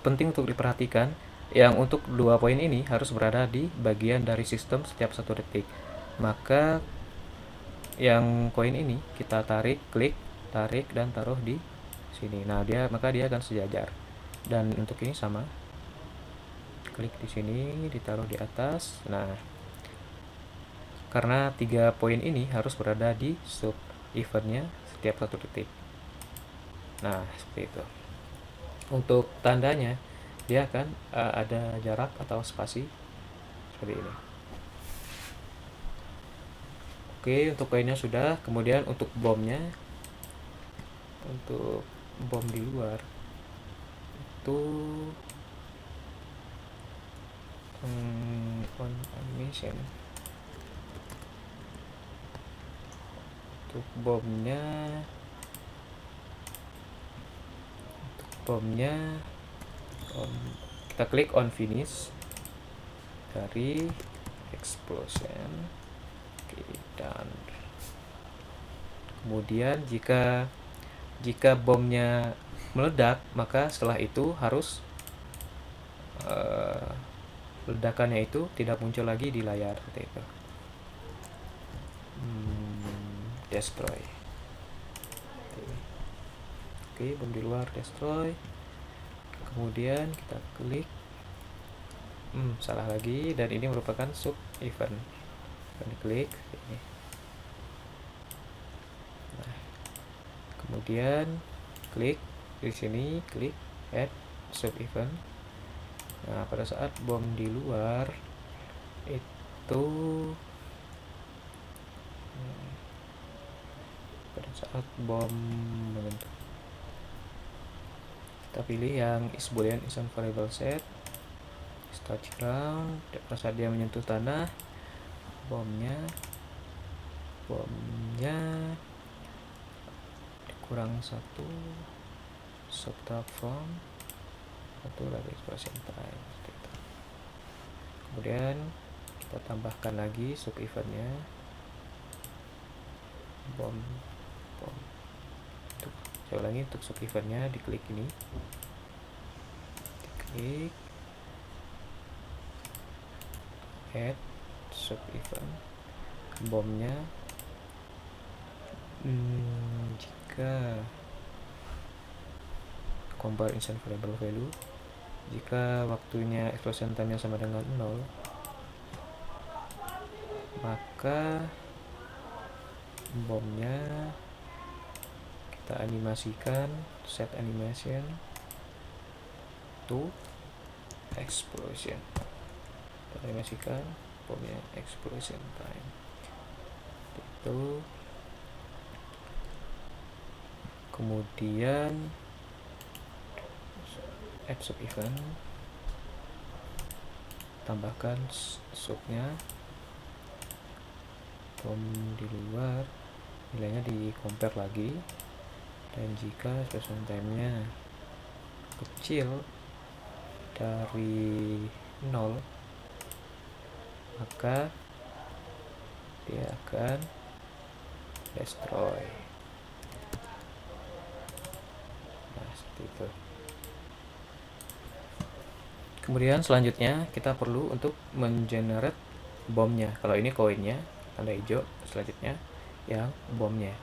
Penting untuk diperhatikan yang untuk 2 poin ini harus berada di bagian dari sistem setiap 1 detik. Maka yang koin ini kita tarik, klik, tarik dan taruh di sini. Nah, maka dia akan sejajar. Dan untuk ini sama. Klik di sini, ditaruh di atas. Nah, karena 3 poin ini harus berada di sub eventnya setiap 1 detik. Nah, seperti itu. Untuk tandanya dia akan ada jarak atau spasi seperti ini. Oke, untuk koinnya sudah. Kemudian untuk bomnya, untuk bom di luar itu on animation. Untuk bomnya kita klik on finish dari explosion. Oke, dan kemudian jika bomnya meledak, maka setelah itu harus ledakannya itu tidak muncul lagi di layar seperti itu. Destroy. Oke, bom di luar destroy. Kemudian kita klik, salah lagi, dan ini merupakan sub event. Kita klik ini. Nah, kemudian klik di sini, klik add sub event. Nah, pada saat bom di luar itu pada saat bom menyentuh, kita pilih yang is boolean isn't variable set, touch ground. Pada saat dia menyentuh tanah, bomnya kurang 1, subtract from 1 lagi explosion time. Kemudian kita tambahkan lagi sub eventnya, bom. Saya ulangi, untuk sub eventnya diklik ini, diklik add sub event. Bomnya jika compare instant variable value, jika waktunya explosion time-nya sama dengan 0, maka bomnya kita animasikan, set animation to explosion. Kita animasikan bomnya explosion time itu. Kemudian add sub event, tambahkan subnya, bom di luar, nilainya di compare lagi, dan jika explosion time-nya kecil dari 0, maka dia akan destroy. Nah, seperti itu. Kemudian selanjutnya kita perlu untuk mengenerate bomnya. Kalau ini koinnya tanda hijau, selanjutnya yang bomnya.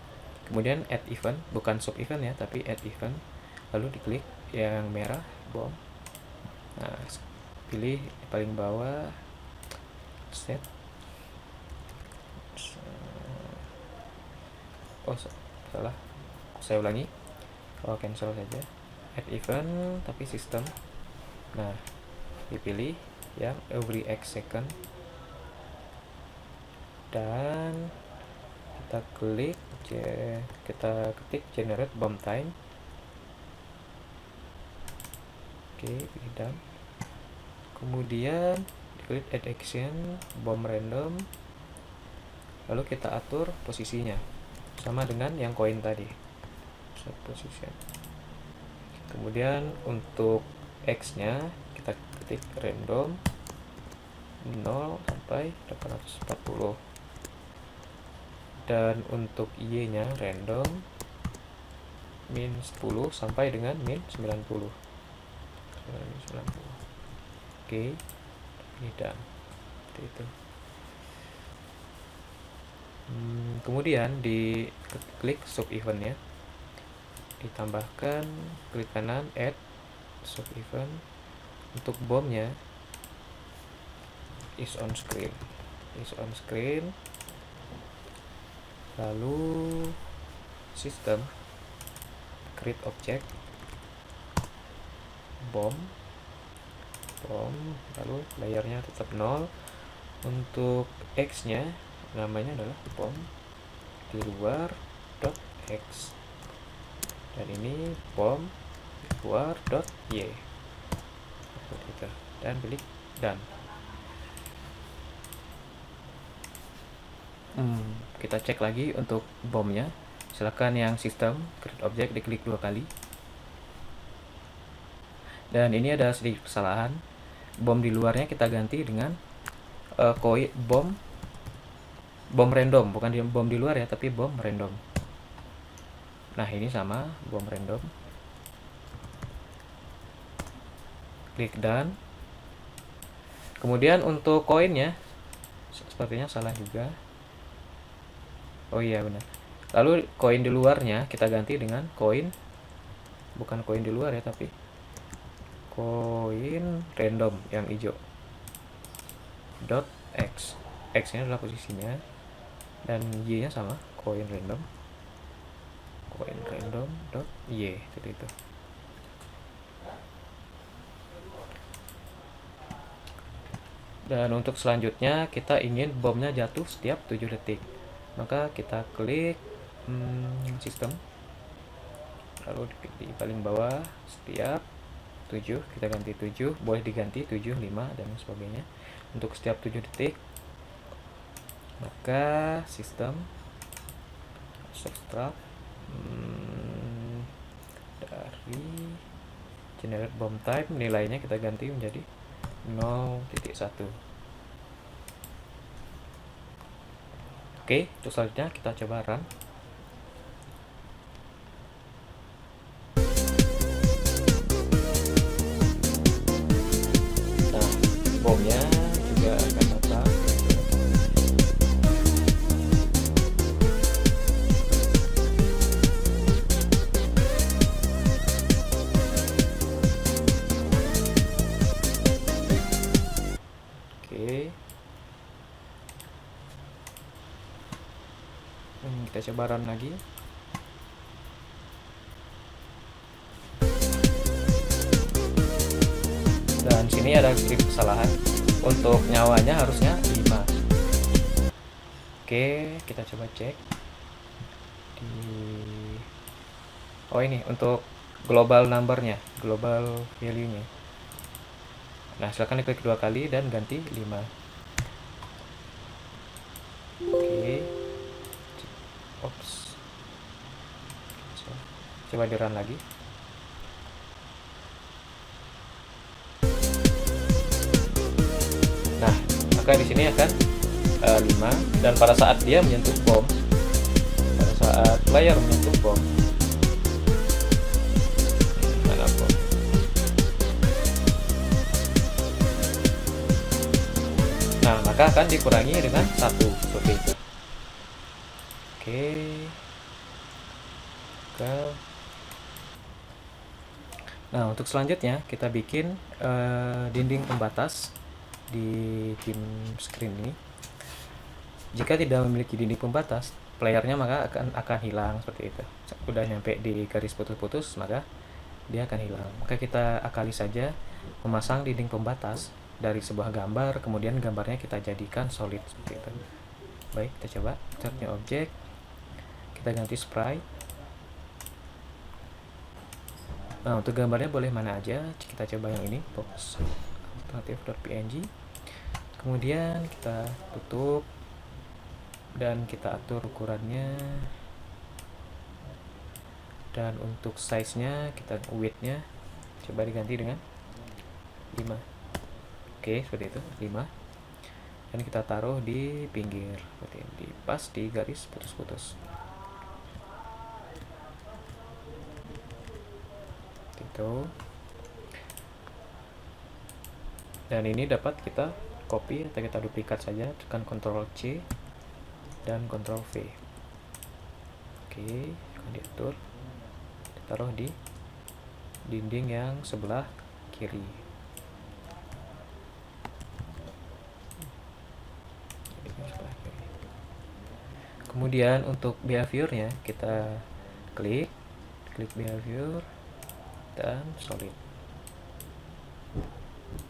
Kemudian add event, bukan sub event ya, tapi add event. Lalu diklik yang merah, bom. Nah, pilih paling bawah, set. Salah, saya ulangi. Cancel saja. Add event tapi sistem. Nah, dipilih yang every X second, dan kita klik, kita ketik generate bomb time. Oke, pilih done. Kemudian diklik add action bomb random, lalu kita atur posisinya sama dengan yang koin tadi, set position. Kemudian untuk X nya kita ketik random 0 sampai sampai 840. Dan untuk Y nya random min 10 sampai dengan min 90. Oke, ini done. Seperti itu. Kemudian di klik sub event ya, ditambahkan klik kanan add sub event. Untuk bomnya is on screen, lalu system create object bom, lalu layarnya tetap 0. Untuk x nya namanya adalah bom di luar .x, dan ini bom di luar .y, seperti itu. Dan klik done. Kita cek lagi untuk bomnya. Silakan yang sistem create object diklik 2 kali. Dan ini ada sedikit kesalahan. Bom di luarnya kita ganti dengan bom random, bukan bom di luar ya, tapi bom random. Nah, ini sama bom random. Klik done. Kemudian untuk koinnya sepertinya salah juga. Oh iya benar. Lalu koin di luarnya kita ganti dengan koin, bukan koin di luar ya, tapi koin random yang hijau. .x, x nya adalah posisinya, dan y nya sama koin random .y, seperti itu. Dan untuk selanjutnya kita ingin bomnya jatuh setiap 7 detik. Maka kita klik sistem, lalu di paling bawah setiap 7, kita ganti 7, boleh diganti 7, 5 dan sebagainya. Untuk setiap 7 detik, maka sistem subtract dari generate bomb type, nilainya kita ganti menjadi 0.1. Oke, untuk selanjutnya kita coba run. Nah, bomnya juga akan datang. Oke. Kita coba run lagi. Dan sini ada sedikit kesalahan. Untuk nyawanya harusnya 5. Oke, kita coba cek di ini untuk global numbernya, global value nya. Nah, silakan diklik 2 kali dan ganti 5. Oke. Ops. Coba di run lagi. Nah, maka di sini akan 5, dan pada saat dia menyentuh bom, pada saat layar menyentuh bom, mana bom? Nah, maka akan dikurangi dengan 1, seperti itu. Oke. Nah, untuk selanjutnya kita bikin dinding pembatas di tim screen ini. Jika tidak memiliki dinding pembatas, playernya maka akan hilang seperti itu. Udah nyampe di garis putus-putus, maka dia akan hilang. Maka kita akali saja memasang dinding pembatas dari sebuah gambar, kemudian gambarnya kita jadikan solid seperti itu. Baik, kita coba start new object, kita ganti sprite. Nah, untuk gambarnya boleh mana aja, kita coba yang ini, box alternative.png. Kemudian kita tutup dan kita atur ukurannya, dan untuk size nya kita width nya coba diganti dengan 5. Oke, seperti itu, 5. Dan dan kita taruh di pinggir seperti ini, di pas di garis putus-putus gitu. Dan ini dapat kita copy atau kita duplikat saja, tekan Ctrl C dan Ctrl V. Oke, akan diatur, ditaruh di dinding yang sebelah kiri. Kemudian untuk behaviornya kita klik behavior dan solid.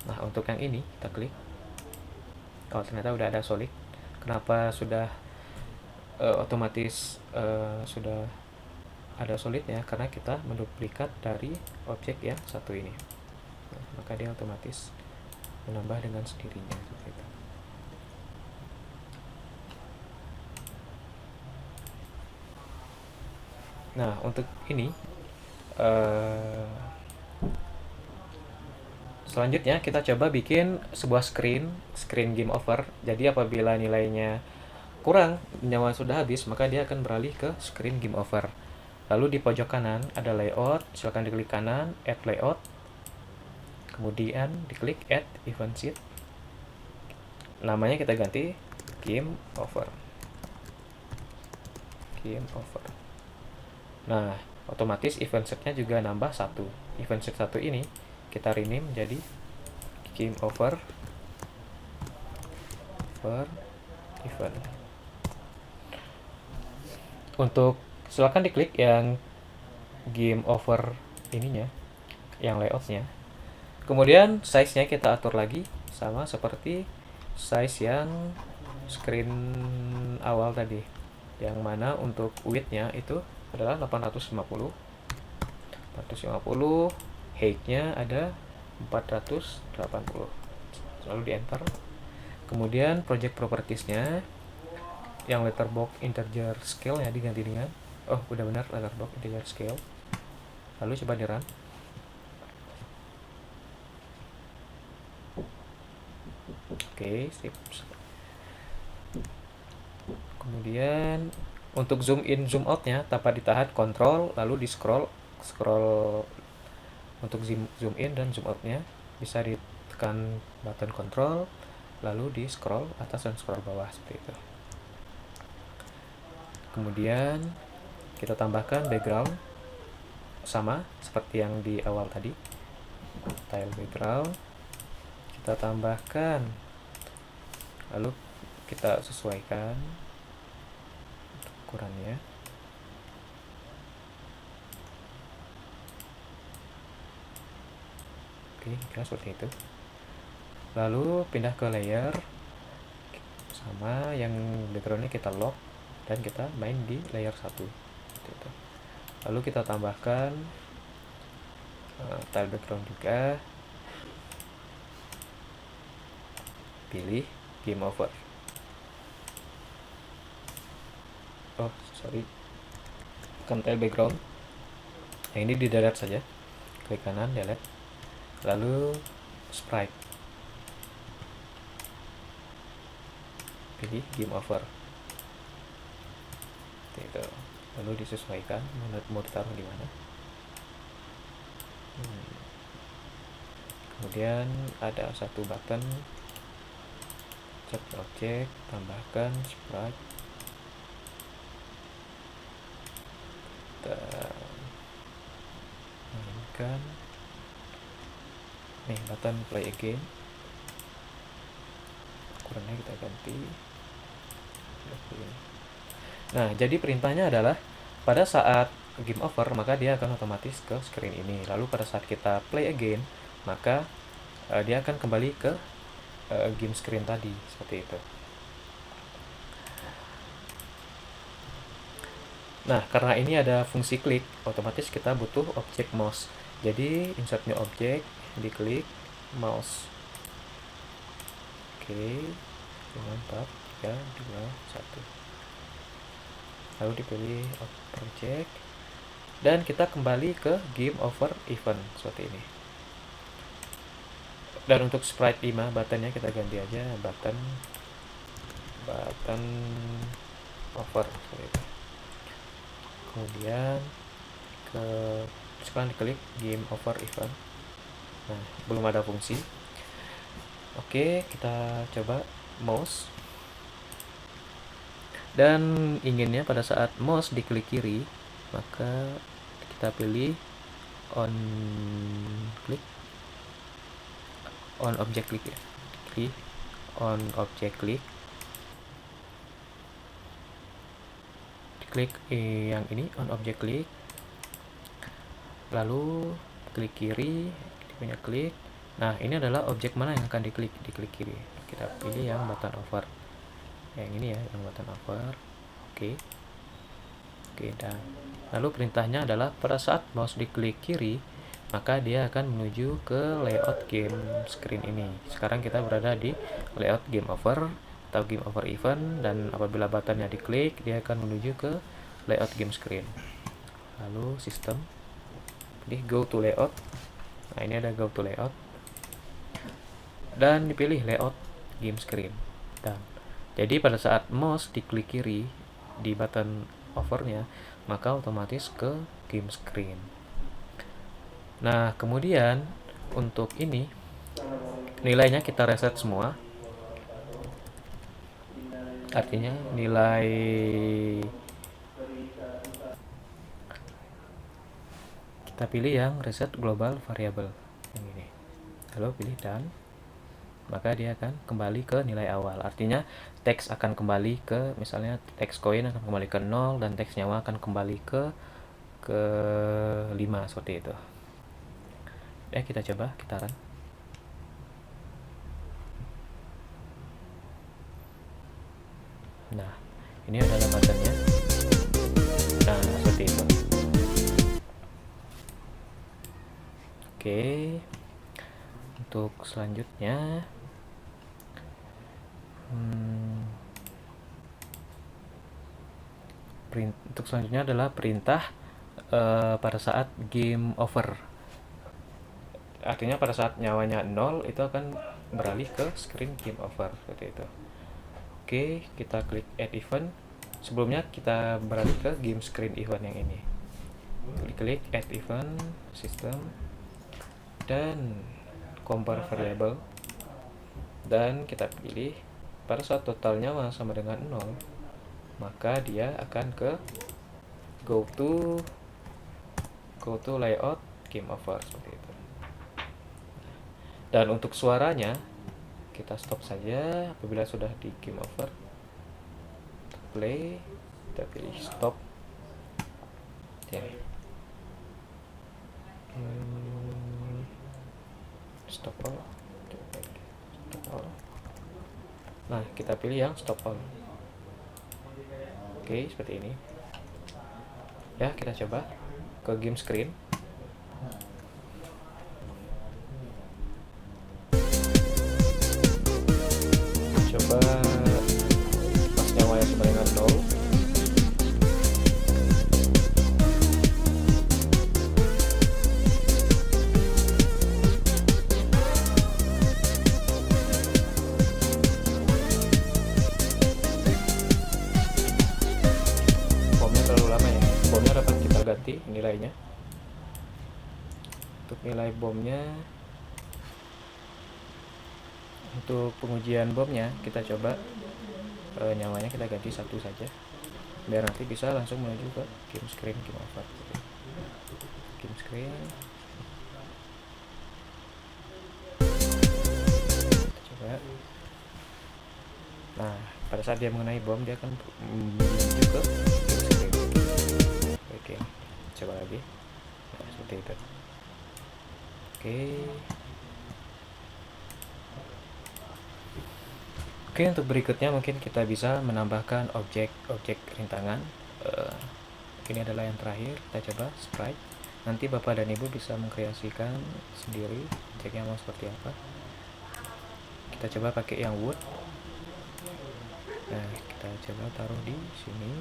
Nah, untuk yang ini kita klik. Oh, ternyata udah ada solid. Kenapa sudah otomatis sudah ada solidnya? Karena kita menduplikat dari objek yang satu ini. Nah, maka dia otomatis menambah dengan sendirinya seperti itu. Nah, untuk ini selanjutnya kita coba bikin sebuah screen game over. Jadi apabila nilainya kurang, nyawa sudah habis, maka dia akan beralih ke screen game over. Lalu di pojok kanan ada layout, silakan diklik kanan, add layout. Kemudian diklik add event sheet. Namanya kita ganti game over. Game over. Nah, otomatis event setnya juga nambah satu. Event set satu ini kita rename menjadi game over event. Untuk silakan diklik yang game over ininya, yang layoutnya. Kemudian size-nya kita atur lagi sama seperti size yang screen awal tadi, yang mana untuk width-nya itu adalah 850, height-nya ada 480. Lalu di enter. Kemudian project properties-nya yang letterbox integer scale ya diganti dengan udah benar, letterbox integer scale. Lalu coba di run. Oke, sip. Kemudian untuk zoom in zoom outnya tanpa ditahan kontrol lalu di scroll untuk zoom in dan zoom outnya bisa ditekan button kontrol lalu di scroll atas dan scroll bawah seperti itu. Kemudian kita tambahkan background sama seperti yang di awal tadi, tile background kita tambahkan, lalu kita sesuaikan ukurannya. Oke, kira seperti itu. Lalu pindah ke layer sama yang backgroundnya kita lock dan kita main di layer 1 gitu. Lalu kita tambahkan tile background juga, pilih game over. Kan tile background yang ini di delete saja, klik kanan delete, lalu sprite, pilih game over itu, lalu disesuaikan mau ditaruh di mana. Kemudian ada satu button set object, tambahkan sprite, kita mainkan nih button play again, ukurannya kita ganti. Nah, jadi perintahnya adalah pada saat game over maka dia akan otomatis ke screen ini. Lalu pada saat kita play again maka dia akan kembali ke game screen tadi seperti itu. Nah, karena ini ada fungsi klik, otomatis kita butuh objek mouse. Jadi insert new object, diklik mouse. Oke, 4, 3, 2, 1. Lalu dipilih project dan kita kembali ke game over event seperti ini. Dan untuk sprite 5 buttonnya kita ganti aja button button over seperti itu. Kemudian sekarang diklik game over event. Nah, belum ada fungsi. Oke, kita coba mouse. Dan inginnya pada saat mouse diklik kiri, maka kita pilih on object click ya. Klik on object click. Klik yang ini on object click. Lalu klik kiri, punya klik. Nah, ini adalah objek mana yang akan diklik kiri. Kita pilih yang button over. Yang ini ya, yang button over. Oke, dan lalu perintahnya adalah pada saat mouse diklik kiri, maka dia akan menuju ke layout game screen ini. Sekarang kita berada di layout game over atau game over event, dan apabila buttonnya diklik, dia akan menuju ke layout game screen. Lalu sistem, pilih go to layout. Nah, ini ada go to layout, dan dipilih layout game screen. Dan jadi pada saat mouse diklik kiri di button overnya, maka otomatis ke game screen. Nah, kemudian untuk ini nilainya kita reset semua. Artinya nilai kita pilih yang reset global variable yang ini. Lalu pilih done. Maka dia akan kembali ke nilai awal. Artinya teks akan kembali ke, misalnya teks koin akan kembali ke 0 dan teks nyawa akan kembali ke 5 seperti itu. Kita coba, kita run. Nah, ini adalah buttonnya. Nah, seperti itu. Oke. Untuk selanjutnya untuk selanjutnya adalah perintah pada saat game over. Artinya pada saat nyawanya 0 itu akan beralih ke screen game over seperti itu. Oke, kita klik add event. Sebelumnya kita beralih ke game screen event yang ini. Klik add event, system, dan compare variable, dan kita pilih pada saat totalnya sama dengan 0, maka dia akan ke go to layout game over seperti itu. Dan untuk suaranya kita stop saja apabila sudah di game over. Play, kita pilih stop ya. Stop all. Nah, kita pilih yang stop all. Oke, seperti ini ya. Kita coba ke game screen. Coba pas nyawanya sama dengan 0. Bomnya dapat kita ganti nilainya. Untuk nilai bomnya, untuk pengujian bomnya kita coba nyawanya kita ganti 1 saja, biar nanti bisa langsung menuju ke game screen game over. Game screen, kita coba. Nah, pada saat dia mengenai bom, dia akan menuju ke game screen. Oke, coba lagi. Nah, seperti itu. Oke, untuk berikutnya mungkin kita bisa menambahkan objek rintangan. Ini adalah yang terakhir. Kita coba sprite. Nanti Bapak dan Ibu bisa mengkreasikan sendiri objeknya mau seperti apa. Kita coba pakai yang wood. Nah, kita coba taruh di sini.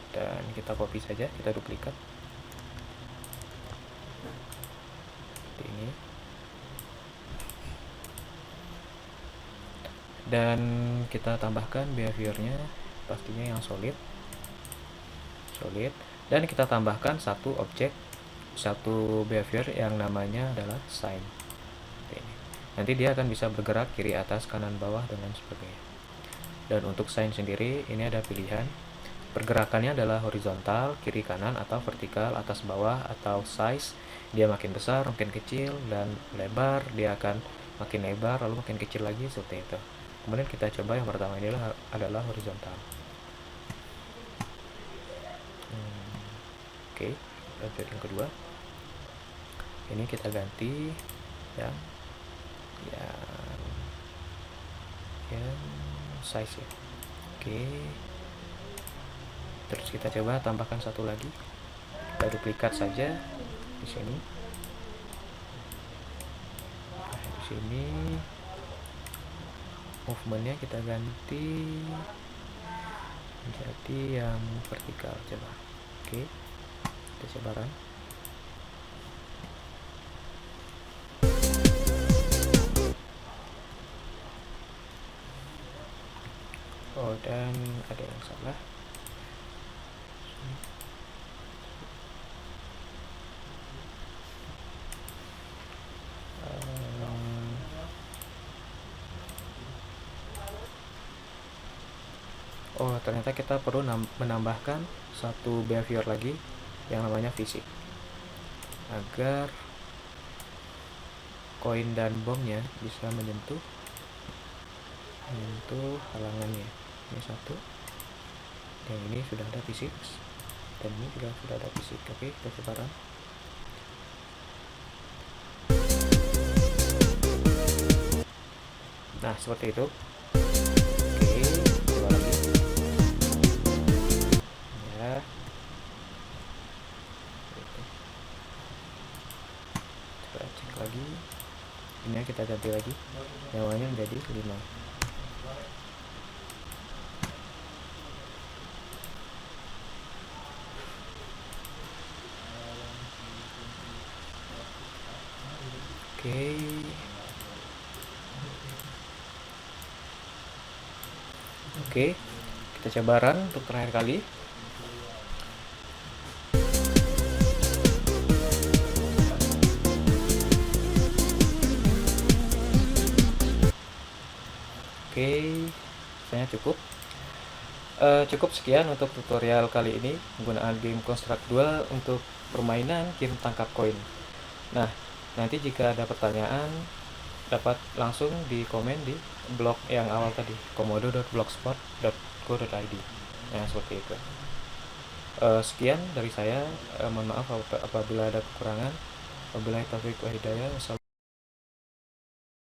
Dan kita copy saja, kita duplikat seperti ini. Dan kita tambahkan behaviornya pastinya yang solid, dan kita tambahkan satu objek, satu behavior yang namanya adalah sign. Nanti dia akan bisa bergerak kiri atas kanan bawah dan lain sebagainya. Dan untuk sign sendiri ini ada pilihan, pergerakannya adalah horizontal, kiri kanan, atau vertikal, atas bawah, atau size, dia makin besar, makin kecil, dan lebar, dia akan makin lebar, lalu makin kecil lagi, seperti itu. Kemudian kita coba yang pertama ini adalah horizontal. Oke, lanjut yang kedua. Ini kita ganti yang size ya. Oke. Terus kita coba tambahkan satu lagi. Kita duplikat saja di sini. Di sini movementnya kita ganti menjadi yang vertikal, coba. Oke, kita coba run. Oh, dan ada yang salah. Oh, ternyata kita perlu menambahkan satu behavior lagi yang namanya fisik, agar koin dan bomnya bisa menyentuh halangannya. Ini satu, yang ini sudah ada fisik, dan ini juga sudah ada fisik. Oke, kita coba run. Nah, seperti itu. Oke, coba lagi ya. Coba cek lagi. Ini kita ganti lagi, nyawanya menjadi 5. Oke, kita coba run untuk terakhir kali. Oke, saya cukup. Cukup sekian untuk tutorial kali ini penggunaan game Construct 2 untuk permainan game tangkap koin. Nah, nanti jika ada pertanyaan dapat langsung di komen di blog yang awal tadi, komodo.blogspot.co.id. Nah, seperti itu. Sekian dari saya. Mohon maaf apabila ada kekurangan. Wabillahi taufiq wa hidayah.